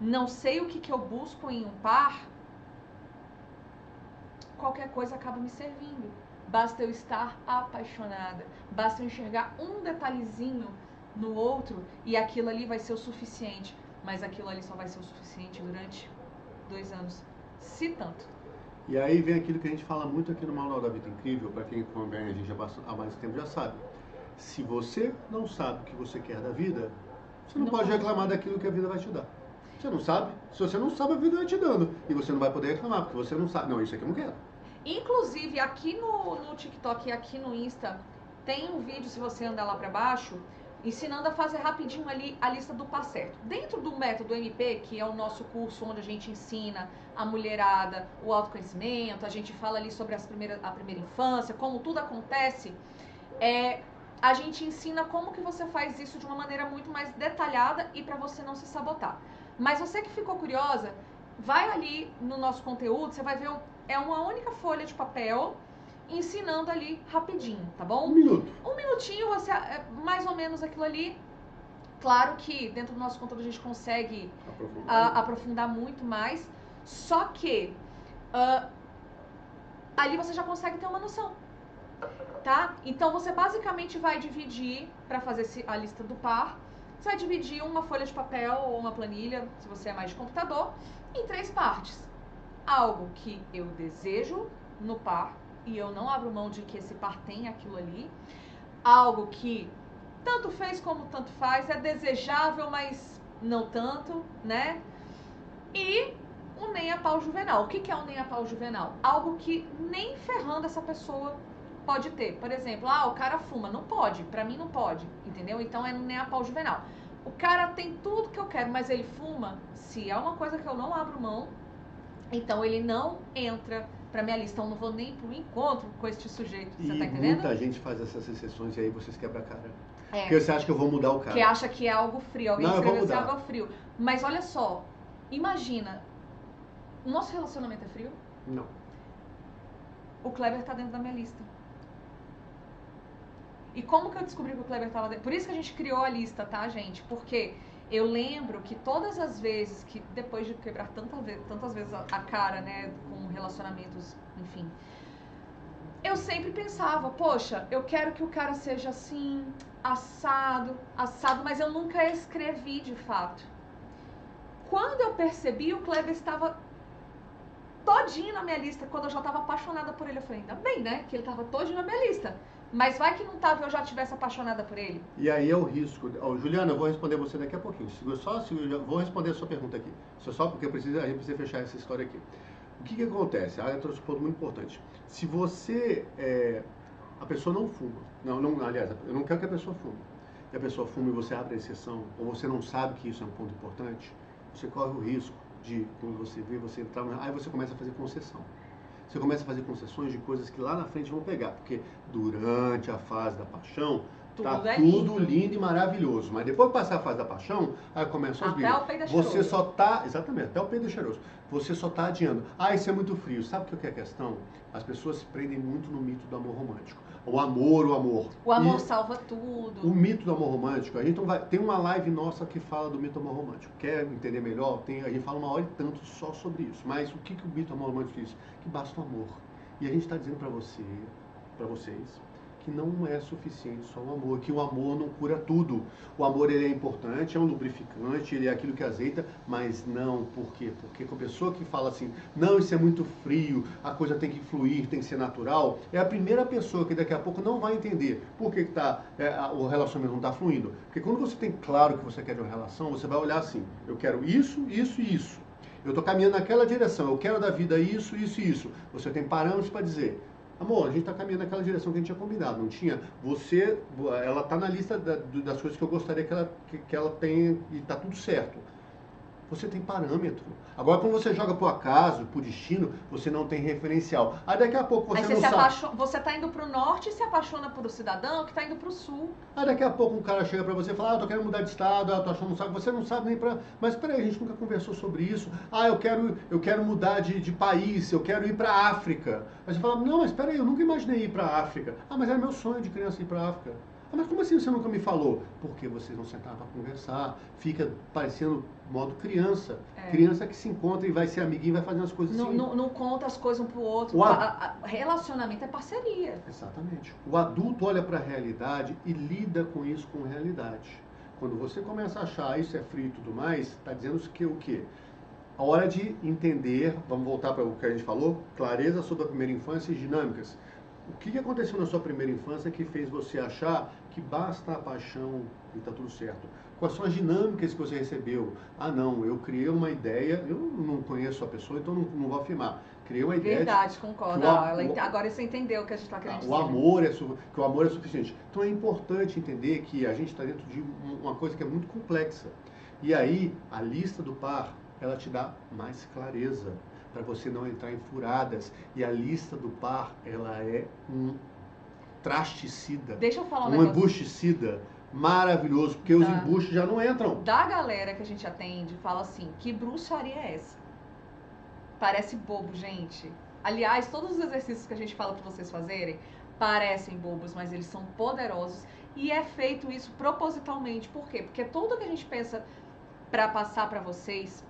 não sei o que eu busco em um par, qualquer coisa acaba me servindo. Basta eu estar apaixonada, basta eu enxergar um detalhezinho no outro e aquilo ali vai ser o suficiente. Mas aquilo ali só vai ser o suficiente durante 2 anos, se tanto. E aí vem aquilo que a gente fala muito aqui no Manual da Vida Incrível, para quem acompanha a gente há mais tempo já sabe. Se você não sabe o que você quer da vida, você não pode reclamar daquilo que a vida vai te dar. Você não sabe? Se você não sabe, a vida vai te dando. E você não vai poder reclamar, porque você não sabe. Não, isso aqui eu não quero. Inclusive, aqui no TikTok e aqui no Insta, tem um vídeo, se você andar lá pra baixo, ensinando a fazer rapidinho ali a lista do par certo. Dentro do método MP, que é o nosso curso onde a gente ensina a mulherada o autoconhecimento, a gente fala ali sobre a primeira infância, como tudo acontece, a gente ensina como que você faz isso de uma maneira muito mais detalhada e para você não se sabotar. Mas você que ficou curiosa, vai ali no nosso conteúdo, você vai ver, uma única folha de papel, ensinando ali rapidinho, tá bom? 1 minuto. 1 minutinho, você mais ou menos aquilo ali. Claro que dentro do nosso conteúdo a gente consegue aprofundar muito mais, só que ali você já consegue ter uma noção, tá? Então você basicamente vai dividir, para fazer a lista do par, você vai dividir uma folha de papel ou uma planilha, se você é mais de computador, em 3 partes. Algo que eu desejo no par, e eu não abro mão de que esse par tem aquilo ali. Algo que tanto fez como tanto faz, é desejável, mas não tanto, né? E um nem a pau juvenal. O que é um nem a pau juvenal? Algo que nem ferrando essa pessoa pode ter. Por exemplo, o cara fuma. Não pode, pra mim não pode, entendeu? Então é um nem a pau juvenal. O cara tem tudo que eu quero, mas ele fuma. Se é uma coisa que eu não abro mão, então ele não entra pra minha lista, então não vou nem pro encontro com este sujeito, você tá E entendendo? muita gente faz essas exceções e aí vocês quebram a cara. É. Porque você acha que eu vou mudar o cara. Que acha que é algo frio, alguém Não, eu vou escreveu assim, mudar. algo frio. Mas olha só, imagina, o nosso relacionamento é frio? Não. O Kleber tá dentro da minha lista. E como que eu descobri que o Kleber tava dentro? Por isso que a gente criou a lista, tá, gente? Porque eu lembro que todas as vezes que, depois de quebrar tantas vezes a cara, né, com relacionamentos, enfim, eu sempre pensava, poxa, eu quero que o cara seja assim, assado, mas eu nunca escrevi de fato. Quando eu percebi, o Kleber estava todinho na minha lista, quando eu já estava apaixonada por ele. Eu falei, ainda bem, né, que ele estava todinho na minha lista. Mas vai que não estava e eu já tivesse apaixonada por ele. E aí é o risco. Oh, Juliana, eu vou responder você daqui a pouquinho. Eu vou responder a sua pergunta aqui. Só porque a gente precisa fechar essa história aqui. O que acontece? A trouxe um ponto muito importante. Se você... a pessoa não fuma. Aliás, eu não quero que a pessoa fume. E a pessoa fuma e você abre a exceção, ou você não sabe que isso é um ponto importante, você corre o risco de, quando você vê, você entrar... Aí você começa a fazer concessão. Você começa a fazer concessões de coisas que lá na frente vão pegar. Porque durante a fase da paixão, tudo lindo e maravilhoso. Mas depois que passar a fase da paixão, aí começam as brigas. Até o peido é cheiroso. Você só tá... Exatamente, até o peido é cheiroso. Você só está adiando. Isso é muito frio. Sabe o que é a questão? As pessoas se prendem muito no mito do amor romântico. O amor. O amor salva tudo. O mito do amor romântico, a gente tem uma live nossa que fala do mito do amor romântico. Quer entender melhor? A gente fala 1 hora e tanto só sobre isso. Mas o que o mito do amor romântico diz? Que basta o amor. E a gente está dizendo para vocês, que não é suficiente só o amor, que o amor não cura tudo. O amor, ele é importante, é um lubrificante, ele é aquilo que azeita, mas não. Por quê? Porque com a pessoa que fala assim, não, isso é muito frio, a coisa tem que fluir, tem que ser natural, é a primeira pessoa que daqui a pouco não vai entender por que o relacionamento não está fluindo. Porque quando você tem claro que você quer uma relação, você vai olhar assim, eu quero isso, isso e isso. Eu estou caminhando naquela direção, eu quero da vida isso, isso e isso. Você tem parâmetros para dizer, amor, a gente está caminhando naquela direção que a gente tinha combinado, não tinha? Ela está na lista das coisas que eu gostaria que ela tenha e está tudo certo. Você tem parâmetro. Agora, quando você joga pro acaso, pro destino, você não tem referencial. Aí daqui a pouco você não sabe. Você tá indo pro norte e se apaixona por um cidadão que tá indo pro sul. Aí daqui a pouco um cara chega pra você e fala, eu tô querendo mudar de estado, eu tô achando um saco. Você não sabe nem pra... Mas peraí, a gente nunca conversou sobre isso. Eu quero mudar de país, eu quero ir pra África. Aí você fala, não, mas peraí, eu nunca imaginei ir pra África. Mas era meu sonho de criança ir pra África. Mas como assim você nunca me falou? Porque vocês não sentaram para conversar, fica parecendo modo criança. Criança que se encontra e vai ser amiguinho e vai fazendo as coisas assim. Não conta as coisas um pro outro. Relacionamento é parceria. Exatamente. O adulto olha para a realidade e lida com isso com realidade. Quando você começa a achar isso é frio e tudo mais, está dizendo que o quê? A hora de entender, vamos voltar para o que a gente falou, clareza sobre a primeira infância e dinâmicas. O que aconteceu na sua primeira infância que fez você achar que basta a paixão e está tudo certo? Quais são as dinâmicas que você recebeu? Não, eu criei uma ideia, eu não conheço a pessoa, então não vou afirmar. Criei uma ideia... Verdade, concordo. Agora você entendeu o que a gente está querendo dizer. Que o amor é suficiente. Então é importante entender que a gente está dentro de uma coisa que é muito complexa. E aí, a lista do par, ela te dá mais clareza, para você não entrar em furadas. E a lista do par, ela é um trasticida. Deixa eu falar um embusticida maravilhoso, porque os embustes já não entram. Da galera que a gente atende, fala assim, que bruxaria é essa? Parece bobo, gente. Aliás, todos os exercícios que a gente fala para vocês fazerem, parecem bobos, mas eles são poderosos. E é feito isso propositalmente. Por quê? Porque tudo que a gente pensa para passar para vocês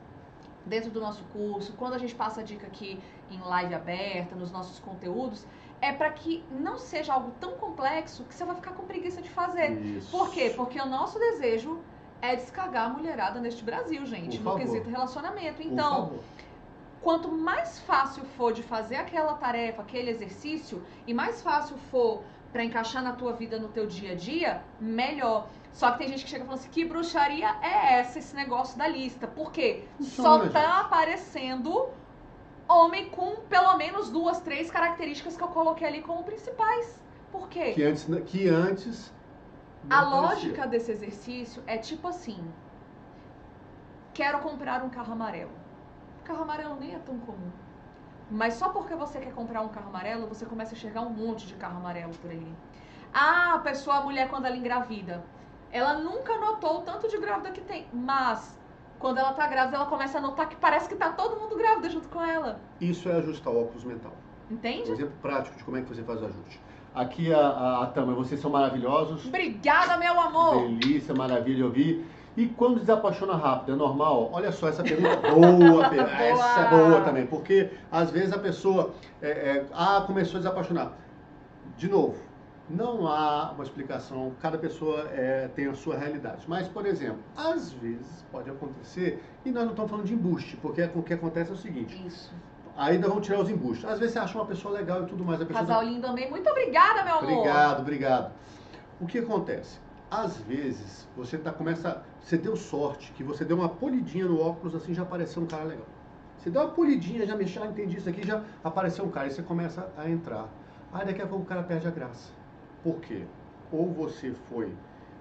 dentro do nosso curso, quando a gente passa a dica aqui em live aberta, nos nossos conteúdos, é para que não seja algo tão complexo que você vai ficar com preguiça de fazer. Isso. Por quê? Porque o nosso desejo é descarregar a mulherada neste Brasil, gente, no quesito relacionamento. Então, quanto mais fácil for de fazer aquela tarefa, aquele exercício, e mais fácil for para encaixar na tua vida, no teu dia a dia, melhor. Só que tem gente que chega falando assim, que bruxaria é essa, esse negócio da lista? Por quê? Só tá aparecendo homem com pelo menos 2, 3 características que eu coloquei ali como principais. Por quê? Que antes a lógica desse exercício é tipo assim, quero comprar um carro amarelo. O carro amarelo nem é tão comum. Mas só porque você quer comprar um carro amarelo, você começa a enxergar um monte de carro amarelo por aí. Ah, a mulher, quando ela engravida, ela nunca notou o tanto de grávida que tem. Mas, quando ela tá grávida, ela começa a notar que parece que tá todo mundo grávida junto com ela. Isso é ajustar o óculos mental. Entende? Um exemplo prático de como é que você faz o ajuste. Aqui a Tama, vocês são maravilhosos. Obrigada, meu amor! Delícia, maravilha ouvir. E quando desapaixona rápido, é normal? Olha só, essa pergunta é boa, essa é boa também, porque às vezes a pessoa começou a desapaixonar. De novo, não há uma explicação, cada pessoa tem a sua realidade. Mas, por exemplo, às vezes pode acontecer, e nós não estamos falando de embuste, porque o que acontece é o seguinte. Isso. Aí nós vamos tirar os embustes. Às vezes você acha uma pessoa legal e tudo mais. Casal lindo também. Muito obrigada, meu amor. Obrigado. O que acontece? Às vezes, você deu sorte, que você deu uma polidinha no óculos, assim, já apareceu um cara legal. Você deu uma polidinha, já mexeu, entendi isso aqui, já apareceu um cara, e você começa a entrar. Aí daqui a pouco o cara perde a graça. Por quê? Ou você foi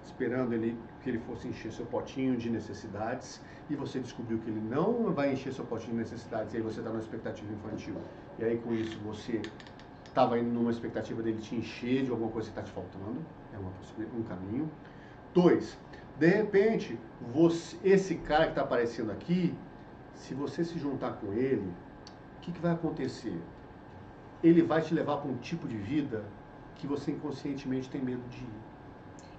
esperando que ele fosse encher seu potinho de necessidades, e você descobriu que ele não vai encher seu potinho de necessidades, e aí você está numa expectativa infantil. E aí com isso você estava indo numa expectativa dele te encher de alguma coisa que está te faltando. É um caminho. 2, de repente, esse cara que está aparecendo aqui, se você se juntar com ele, o que vai acontecer? Ele vai te levar para um tipo de vida que você inconscientemente tem medo de ir.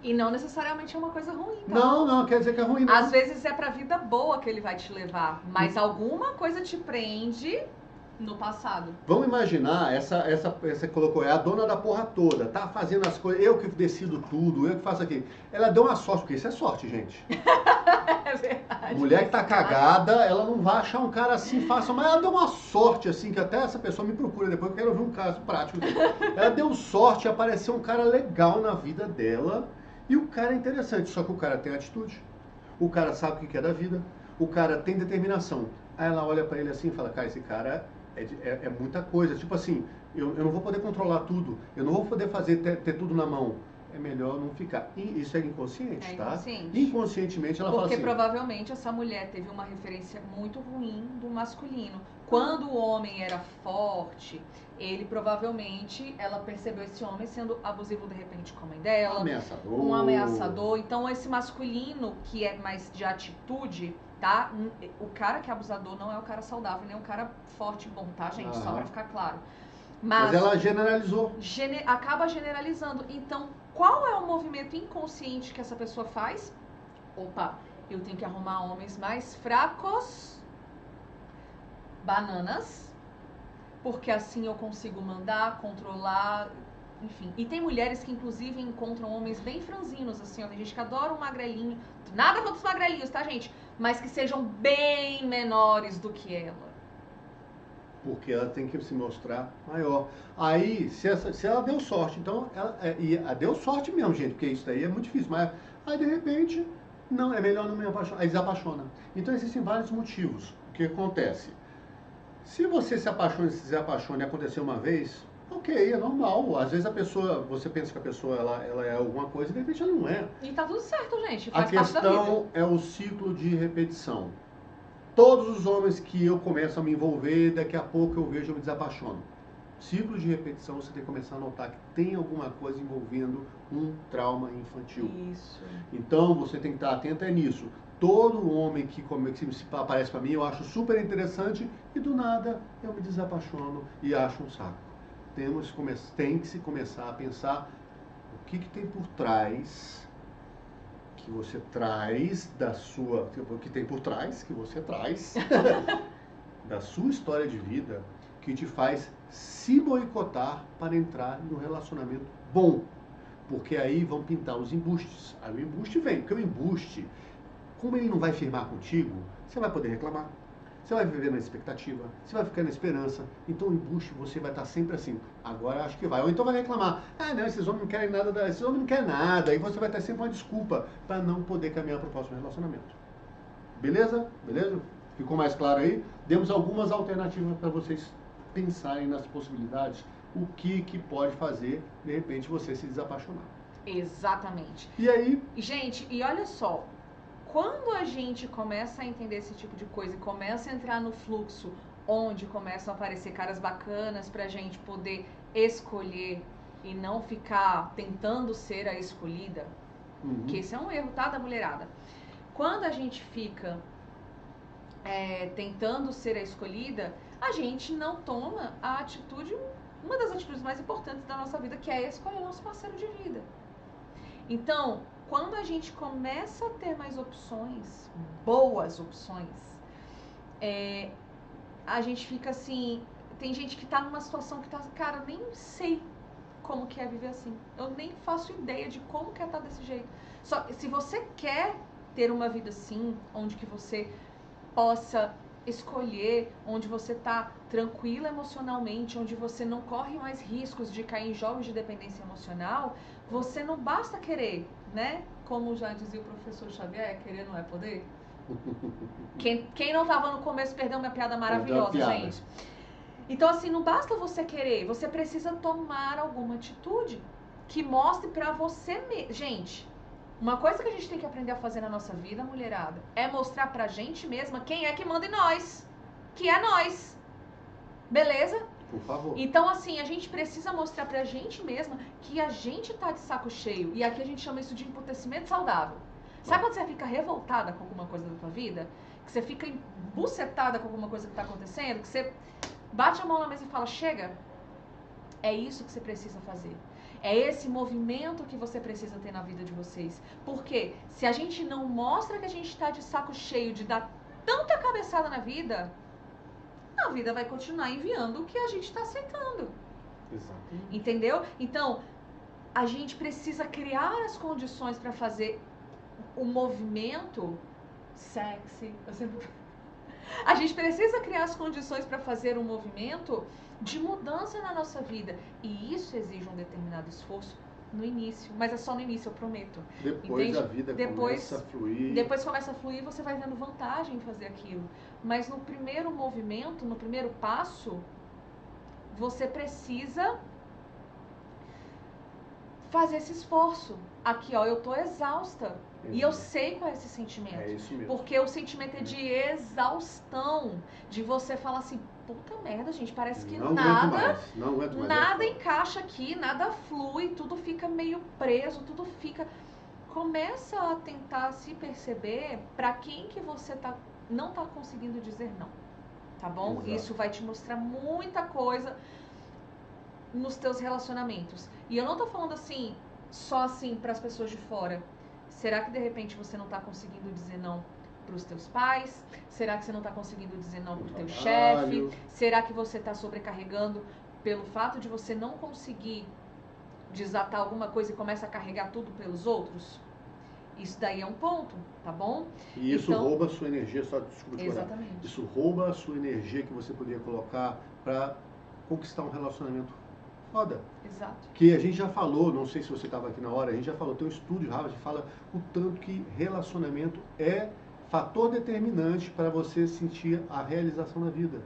E não necessariamente é uma coisa ruim, tá? Não quer dizer que é ruim, não. Às vezes é pra vida boa que ele vai te levar, mas alguma coisa te prende no passado. Vamos imaginar, essa colocou, é a dona da porra toda, tá fazendo as coisas, eu que decido tudo, eu que faço aqui. Ela deu uma sorte, porque isso é sorte, gente. É verdade. Mulher que tá cagada, ela não vai achar um cara assim fácil, mas ela deu uma sorte, assim, que até essa pessoa me procura depois, eu quero ouvir um caso prático. Ela deu sorte, apareceu um cara legal na vida dela, e o cara é interessante, só que o cara tem atitude, o cara sabe o que é da vida, o cara tem determinação. Aí ela olha pra ele assim e fala, cara, esse cara é muita coisa, tipo assim, eu não vou poder controlar tudo, eu não vou poder ter tudo na mão. É melhor não ficar. E isso é inconsciente, tá? Inconscientemente ela fala assim. Porque provavelmente essa mulher teve uma referência muito ruim do masculino. Quando o homem era forte, ela percebeu esse homem sendo abusivo de repente com a mãe dela. Um ameaçador. Então esse masculino que é mais de atitude, tá? O cara que é abusador não é o cara saudável, nem o cara forte e bom, tá, gente? Só pra ficar claro. Mas ela generalizou. Acaba generalizando. Então, qual é o movimento inconsciente que essa pessoa faz? Opa, eu tenho que arrumar homens mais fracos, bananas, porque assim eu consigo mandar, controlar, enfim. E tem mulheres que inclusive encontram homens bem franzinos, assim, ó, tem gente que adora um magrelinho, nada contra os magrelinhos, tá, gente? Mas que sejam bem menores do que ela. Porque ela tem que se mostrar maior. Aí, se ela deu sorte, então, ela deu sorte mesmo, gente, porque isso daí é muito difícil, mas aí de repente, não, é melhor não me apaixonar, aí desapaixona. Então existem vários motivos. O que acontece? Se você se apaixona e se desapaixona e aconteceu uma vez, ok, é normal. Às vezes você pensa que a pessoa ela é alguma coisa e de repente ela não é. E tá tudo certo, gente, faz parte da vida. A questão é o ciclo de repetição. Todos os homens que eu começo a me envolver, daqui a pouco eu vejo, eu me desapaixono. Ciclo de repetição, você tem que começar a notar que tem alguma coisa envolvendo um trauma infantil. Isso. Então, você tem que estar atento nisso. Todo homem que aparece para mim, eu acho super interessante e do nada eu me desapaixono e acho um saco. Tem que se começar a pensar o que tem por trás que você traz que tem por trás, que você traz da sua história de vida, que te faz se boicotar para entrar no relacionamento bom. Porque aí vão pintar os embustes. Aí o embuste vem, porque o embuste, como ele não vai firmar contigo, você vai poder reclamar. Você vai viver na expectativa, você vai ficar na esperança. Então o embuste você vai estar sempre assim, agora acho que vai. Ou então vai reclamar, não, esses homens não querem nada, esses homens não querem nada. E você vai ter sempre uma desculpa para não poder caminhar para o próximo relacionamento. Beleza? Beleza? Ficou mais claro aí? Demos algumas alternativas para vocês pensarem nas possibilidades, o que pode fazer, de repente, você se desapaixonar. Exatamente. E aí? Gente, e olha só, quando a gente começa a entender esse tipo de coisa e começa a entrar no fluxo onde começam a aparecer caras bacanas pra gente poder escolher e não ficar tentando ser a escolhida, que esse é um erro, tá, da mulherada. Quando a gente fica tentando ser a escolhida, a gente não toma a atitude, uma das atitudes mais importantes da nossa vida, que é escolher o nosso parceiro de vida. Então, quando a gente começa a ter mais opções, boas opções, a gente fica assim, tem gente que tá numa situação que tá, cara, eu nem sei como que é viver assim. Eu nem faço ideia de como que é estar desse jeito. Só se você quer ter uma vida assim, onde que você possa escolher, onde você tá tranquila emocionalmente, onde você não corre mais riscos de cair em jogos de dependência emocional, você não basta querer, né? Como já dizia o professor Xavier, querer não é poder. Quem não tava no começo perdeu uma piada maravilhosa, gente. Então, assim, não basta você querer, você precisa tomar alguma atitude que mostre pra você mesmo. Gente, uma coisa que a gente tem que aprender a fazer na nossa vida, mulherada, é mostrar pra gente mesma quem é que manda em nós. Que é nós. Beleza? Por favor. Então, assim, a gente precisa mostrar pra gente mesma que a gente tá de saco cheio. E aqui a gente chama isso de emputecimento saudável. Sabe quando você fica revoltada com alguma coisa da tua vida? Que você fica embucetada com alguma coisa que tá acontecendo? Que você bate a mão na mesa e fala, chega, é isso que você precisa fazer. É esse movimento que você precisa ter na vida de vocês. Porque se a gente não mostra que a gente tá de saco cheio de dar tanta cabeçada na vida, a vida vai continuar enviando o que a gente tá aceitando. Exatamente. Entendeu? Então, a gente precisa criar as condições para fazer o movimento sexy. A gente precisa criar as condições para fazer um movimento de mudança na nossa vida. E isso exige um determinado esforço no início. Mas é só no início, eu prometo. Depois entende? a vida começa a fluir. Depois começa a fluir, você vai vendo vantagem em fazer aquilo. Mas no primeiro movimento, no primeiro passo, você precisa fazer esse esforço. Aqui, ó, eu tô exausta. E eu sei qual é esse sentimento. É isso mesmo. Porque o sentimento é de exaustão. De você falar assim, puta merda, gente, parece que não nada aguento mais, nada encaixa aqui, nada flui, tudo fica meio preso, tudo fica... Começa a tentar se perceber pra quem que você não tá conseguindo dizer não. Tá bom? Exato. Isso vai te mostrar muita coisa nos teus relacionamentos. E eu não tô falando assim, só assim pras pessoas de fora. Será que de repente você não tá conseguindo dizer não pros teus pais? Será que você não tá conseguindo dizer não pro teu chefe? Será que você tá sobrecarregando pelo fato de você não conseguir desatar alguma coisa e começa a carregar tudo pelos outros? Isso daí é um ponto, tá bom? E isso então, rouba a sua energia, só desculpa. Exatamente. Isso rouba a sua energia que você poderia colocar para conquistar um relacionamento foda. Exato. Que a gente já falou, não sei se você estava aqui na hora, a gente já falou, tem um estúdio de Harvard que fala o tanto que relacionamento é fator determinante para você sentir a realização na vida.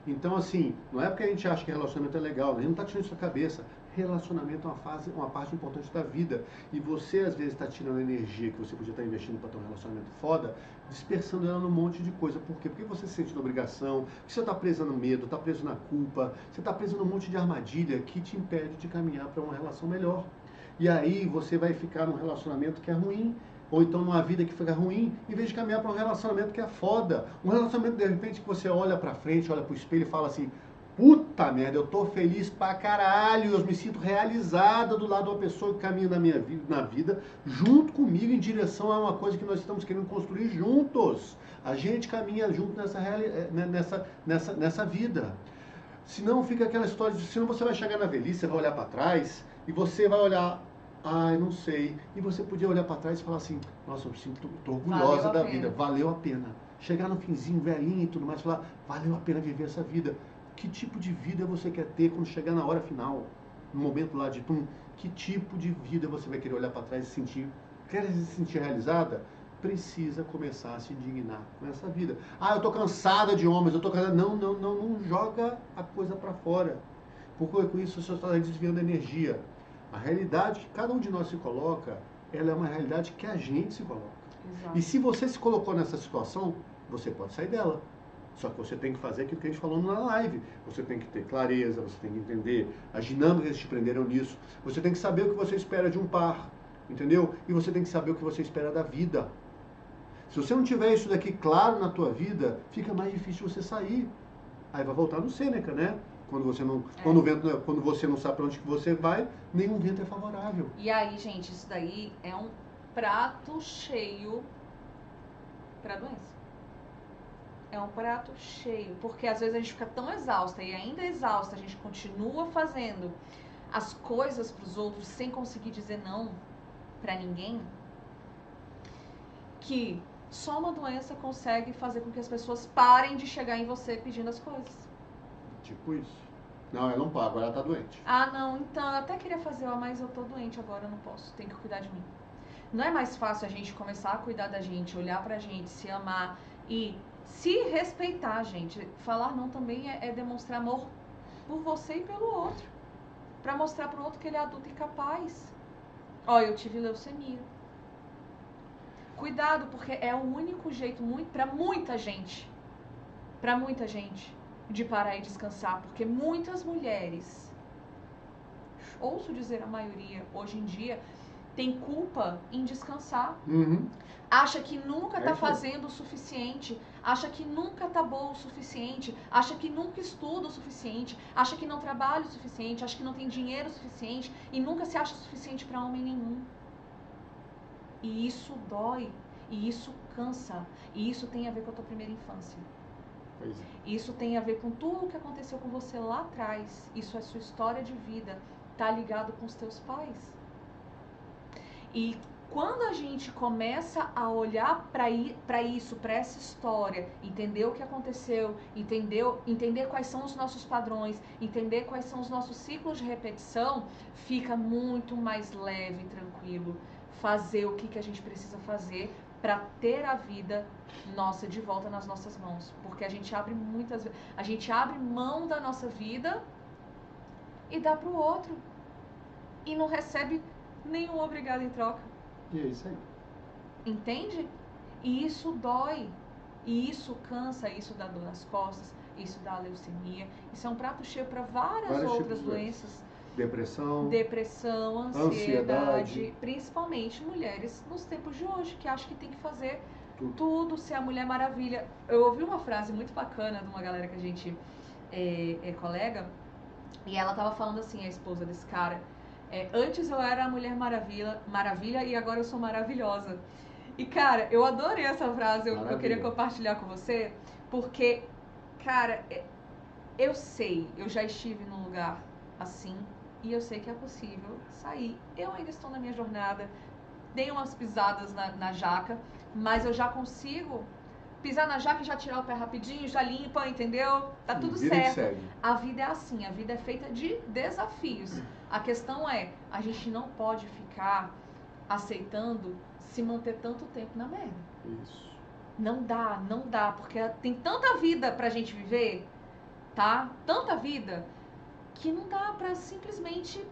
Então, assim, não é porque a gente acha que relacionamento é legal, a gente não está tirando isso da cabeça. Relacionamento é uma parte importante da vida. E você, às vezes, está tirando a energia que você podia estar investindo para ter um relacionamento foda, dispersando ela num monte de coisa. Por quê? Porque você se sente na obrigação, que você está preso no medo, está preso na culpa, você está preso num monte de armadilha que te impede de caminhar para uma relação melhor. E aí você vai ficar num relacionamento que é ruim, ou então numa vida que fica ruim, em vez de caminhar para um relacionamento que é foda. Um relacionamento, de repente, que você olha para frente, olha para o espelho e fala assim, puta merda, eu tô feliz pra caralho, eu me sinto realizada do lado de uma pessoa que caminha na vida, junto comigo, em direção a uma coisa que nós estamos querendo construir juntos. A gente caminha junto nessa vida. Senão fica aquela história de, senão você vai chegar na velhice, você vai olhar pra trás, e você vai olhar, ai, não sei, e você podia olhar pra trás e falar assim, nossa, eu me sinto, tô orgulhosa da vida, valeu a pena. Chegar no finzinho, velhinho e tudo mais, falar, valeu a pena viver essa vida. Que tipo de vida você quer ter quando chegar na hora final? No momento lá de tum, que tipo de vida você vai querer olhar para trás e sentir? Quer se sentir realizada? Precisa começar a se indignar com essa vida. Ah, eu tô cansada de homens, eu tô cansada. Não joga a coisa para fora. Porque com isso você está desviando energia. A realidade que cada um de nós se coloca, ela é uma realidade que a gente se coloca. Exato. E se você se colocou nessa situação, você pode sair dela. Só que você tem que fazer aquilo que a gente falou na live. Você tem que ter clareza, você tem que entender as dinâmicas que te prenderam nisso. Você tem que saber o que você espera de um par, entendeu? E você tem que saber o que você espera da vida. Se você não tiver isso daqui claro na tua vida, fica mais difícil você sair. Aí vai voltar no Sêneca, né? Quando você não, quando você não sabe para onde que você vai, nenhum vento é favorável. E aí, gente, isso daí é um prato cheio para doença. É um prato cheio, porque às vezes a gente fica tão exausta e ainda exausta, a gente continua fazendo as coisas para os outros sem conseguir dizer não para ninguém, que só uma doença consegue fazer com que as pessoas parem de chegar em você pedindo as coisas. Tipo isso. Não, ela não para, agora ela tá doente. Ah, não, então eu até queria fazer, mas eu tô doente agora, eu não posso, tenho que cuidar de mim. Não é mais fácil a gente começar a cuidar da gente, olhar pra gente, se amar e se respeitar, gente? Falar não também é demonstrar amor por você e pelo outro. Pra mostrar pro outro que ele é adulto e capaz. Ó, eu tive leucemia. Cuidado, porque é o único jeito, pra muita gente, de parar e descansar. Porque muitas mulheres, ouço dizer a maioria, hoje em dia, tem culpa em descansar. Acha que nunca tá fazendo o suficiente, acha que nunca tá boa o suficiente, acha que nunca estuda o suficiente, acha que não trabalha o suficiente, acha que não tem dinheiro o suficiente e nunca se acha suficiente para homem nenhum. E isso dói, e isso cansa, e isso tem a ver com a tua primeira infância. Pois é. Isso tem a ver com tudo o que aconteceu com você lá atrás. Isso é sua história de vida, tá ligado com os teus pais. E quando a gente começa a olhar para isso, para essa história, entender o que aconteceu, entender quais são os nossos padrões, entender quais são os nossos ciclos de repetição, fica muito mais leve e tranquilo fazer o que a gente precisa fazer para ter a vida nossa de volta nas nossas mãos. Porque a gente abre mão da nossa vida e dá pro outro. E não recebe nenhum obrigado em troca. E é isso aí. Entende? E isso dói. E isso cansa, isso dá dor nas costas, isso dá leucemia. Isso é um prato cheio para várias outras doenças. Depressão, ansiedade. Principalmente mulheres nos tempos de hoje, que acham que tem que fazer tudo ser a Mulher Maravilha. Eu ouvi uma frase muito bacana de uma galera que a gente é colega, e ela tava falando assim, a esposa desse cara, antes eu era a Mulher Maravilha e agora eu sou maravilhosa. E, cara, eu adorei essa frase, eu queria compartilhar com você, porque, cara, eu já estive num lugar assim, e eu sei que é possível sair. Eu ainda estou na minha jornada, dei umas pisadas na jaca, mas eu já consigo pisar na jaca e já tirar o pé rapidinho, já limpa, entendeu? Tá tudo certo. A vida é assim, a vida é feita de desafios. A questão é, a gente não pode ficar aceitando se manter tanto tempo na merda. Isso. Não dá, porque tem tanta vida pra gente viver, tá? Tanta vida, que não dá pra simplesmente...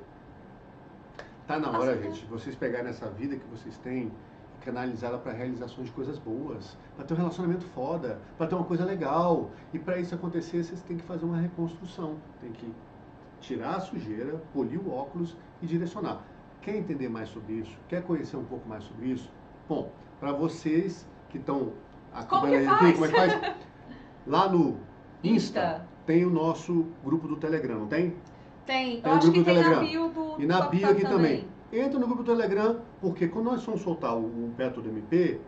Tá na hora, gente, vocês pegarem essa vida que vocês têm, canalizá-la para realização de coisas boas, para ter um relacionamento foda, para ter uma coisa legal. E para isso acontecer, vocês têm que fazer uma reconstrução. Tem que tirar a sujeira, polir o óculos e direcionar. Quer entender mais sobre isso? Quer conhecer um pouco mais sobre isso? Bom, para vocês que estão acompanhando aqui, como é que faz? Lá no Insta tem o nosso grupo do Telegram, não tem? Tem, eu acho que tem na bio do E na bio aqui também. Entra no grupo do Telegram, porque quando nós vamos soltar o Método MP,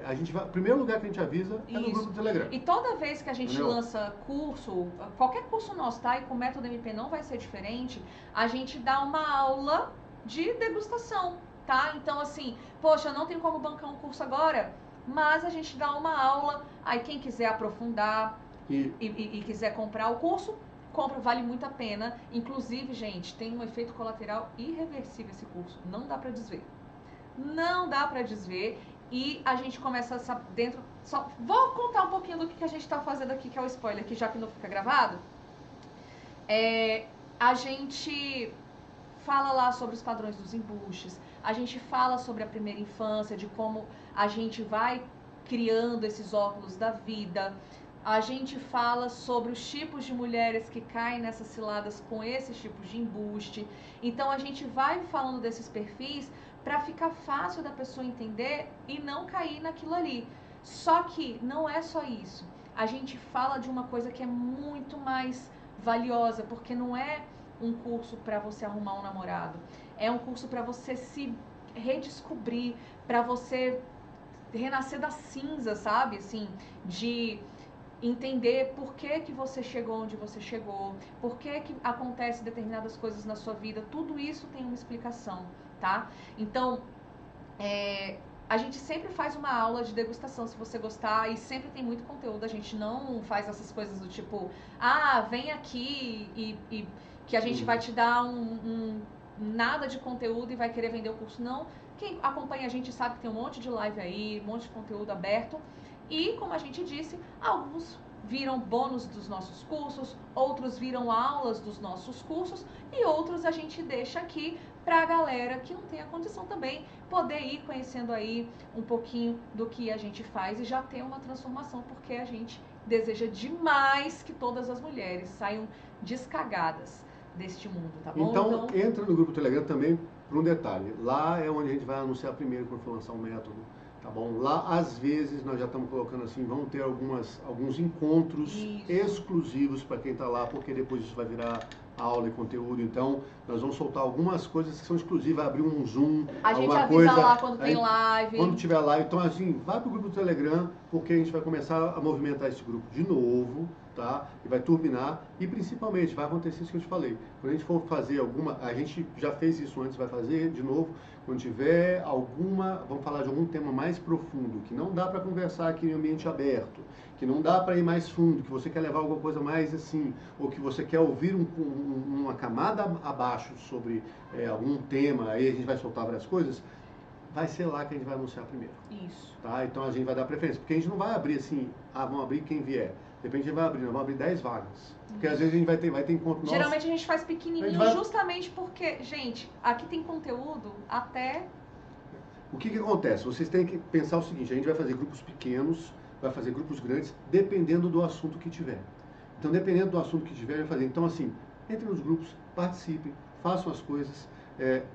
a gente vai, o primeiro lugar que a gente avisa é no grupo do Telegram. E toda vez que a gente lança curso, qualquer curso nosso, tá? E com o Método MP não vai ser diferente, a gente dá uma aula de degustação, tá? Então, assim, poxa, não tem como bancar um curso agora, mas a gente dá uma aula, aí quem quiser aprofundar e quiser comprar o curso, compra, vale muito a pena. Inclusive, gente, tem um efeito colateral irreversível esse curso. Não dá pra desver. Não dá pra desver. E a gente começa dentro... Vou contar um pouquinho do que a gente tá fazendo aqui, que é o spoiler, que já que não fica gravado. A gente fala lá sobre os padrões dos embuches. A gente fala sobre a primeira infância, de como a gente vai criando esses óculos da vida. A gente fala sobre os tipos de mulheres que caem nessas ciladas com esses tipos de embuste. Então a gente vai falando desses perfis para ficar fácil da pessoa entender e não cair naquilo ali. Só que não é só isso. A gente fala de uma coisa que é muito mais valiosa, porque não é um curso para você arrumar um namorado. É um curso para você se redescobrir, para você renascer das cinzas, sabe? Assim, de entender por que você chegou onde você chegou, por que acontece determinadas coisas na sua vida, tudo isso tem uma explicação, tá? Então, a gente sempre faz uma aula de degustação, se você gostar, e sempre tem muito conteúdo, a gente não faz essas coisas do tipo, vem aqui e que a gente vai te dar nada de conteúdo e vai querer vender o curso, não. Quem acompanha a gente sabe que tem um monte de live aí, um monte de conteúdo aberto. E, como a gente disse, alguns viram bônus dos nossos cursos, outros viram aulas dos nossos cursos e outros a gente deixa aqui para a galera que não tem a condição também poder ir conhecendo aí um pouquinho do que a gente faz e já ter uma transformação, porque a gente deseja demais que todas as mulheres saiam descagadas deste mundo, tá bom? Então entra no grupo Telegram também por um detalhe. Lá é onde a gente vai anunciar primeiro quando for lançar um método. Tá bom? Lá, às vezes, nós já estamos colocando assim, vão ter alguns encontros exclusivos para quem está lá, porque depois isso vai virar aula e conteúdo. Então, nós vamos soltar algumas coisas que são exclusivas, abrir um Zoom, a gente avisa lá quando tem live. Quando tiver live. Então, assim, vai para o grupo do Telegram, porque a gente vai começar a movimentar esse grupo de novo, tá? E vai turbinar. E, principalmente, vai acontecer isso que eu te falei. Quando a gente for fazer a gente já fez isso antes, vai fazer de novo. Quando tiver vamos falar de algum tema mais profundo, que não dá para conversar aqui em ambiente aberto, que não dá para ir mais fundo, que você quer levar alguma coisa mais assim, ou que você quer ouvir uma camada abaixo sobre algum tema, aí a gente vai soltar várias coisas, vai ser lá que a gente vai anunciar primeiro. Isso. Tá? Então a gente vai dar preferência, porque a gente não vai abrir assim, vamos abrir quem vier. De repente a gente vai abrir, nós vamos abrir 10 vagas. Porque às vezes a gente vai ter encontro nosso. Geralmente a gente faz pequenininho justamente porque, gente, aqui tem conteúdo até... O que acontece? Vocês têm que pensar o seguinte, a gente vai fazer grupos pequenos, vai fazer grupos grandes, dependendo do assunto que tiver. Então, dependendo do assunto que tiver, vai fazer. Então, assim, entrem nos grupos, participem, façam as coisas.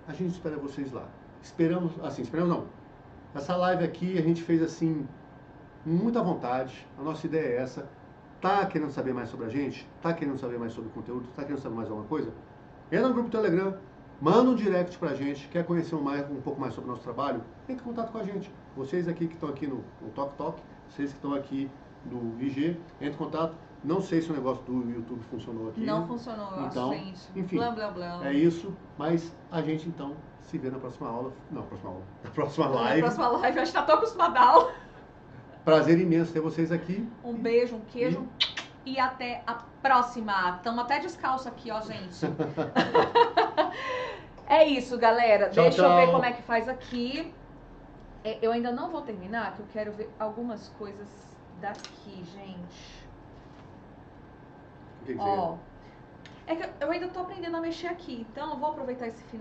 A gente espera vocês lá. Esperamos não. Essa live aqui a gente fez assim, muita vontade. A nossa ideia é essa. Tá querendo saber mais sobre a gente? Tá querendo saber mais sobre o conteúdo? Tá querendo saber mais alguma coisa? Entra no grupo Telegram, manda um direct pra gente. Quer conhecer um pouco mais sobre o nosso trabalho? Entre em contato com a gente. Vocês aqui que estão aqui no Tok Tok, vocês que estão aqui do IG, entre em contato. Não sei se o negócio do YouTube funcionou aqui. Não funcionou, então, gente. Enfim, blá, blá, blá. É isso. Mas a gente, então, se vê na próxima aula. Não, na próxima live. Na próxima live, eu acho que tá tão acostumada a aula. Prazer imenso ter vocês aqui. Um beijo, um queijo e até a próxima. Estamos até descalço aqui, ó, gente. É isso, galera. Tchau, Deixa tchau. eu ver como é que faz aqui. Eu ainda não vou terminar, que eu quero ver algumas coisas daqui, gente. O que Ó, é que eu ainda tô aprendendo a mexer aqui, então eu vou aproveitar esse final.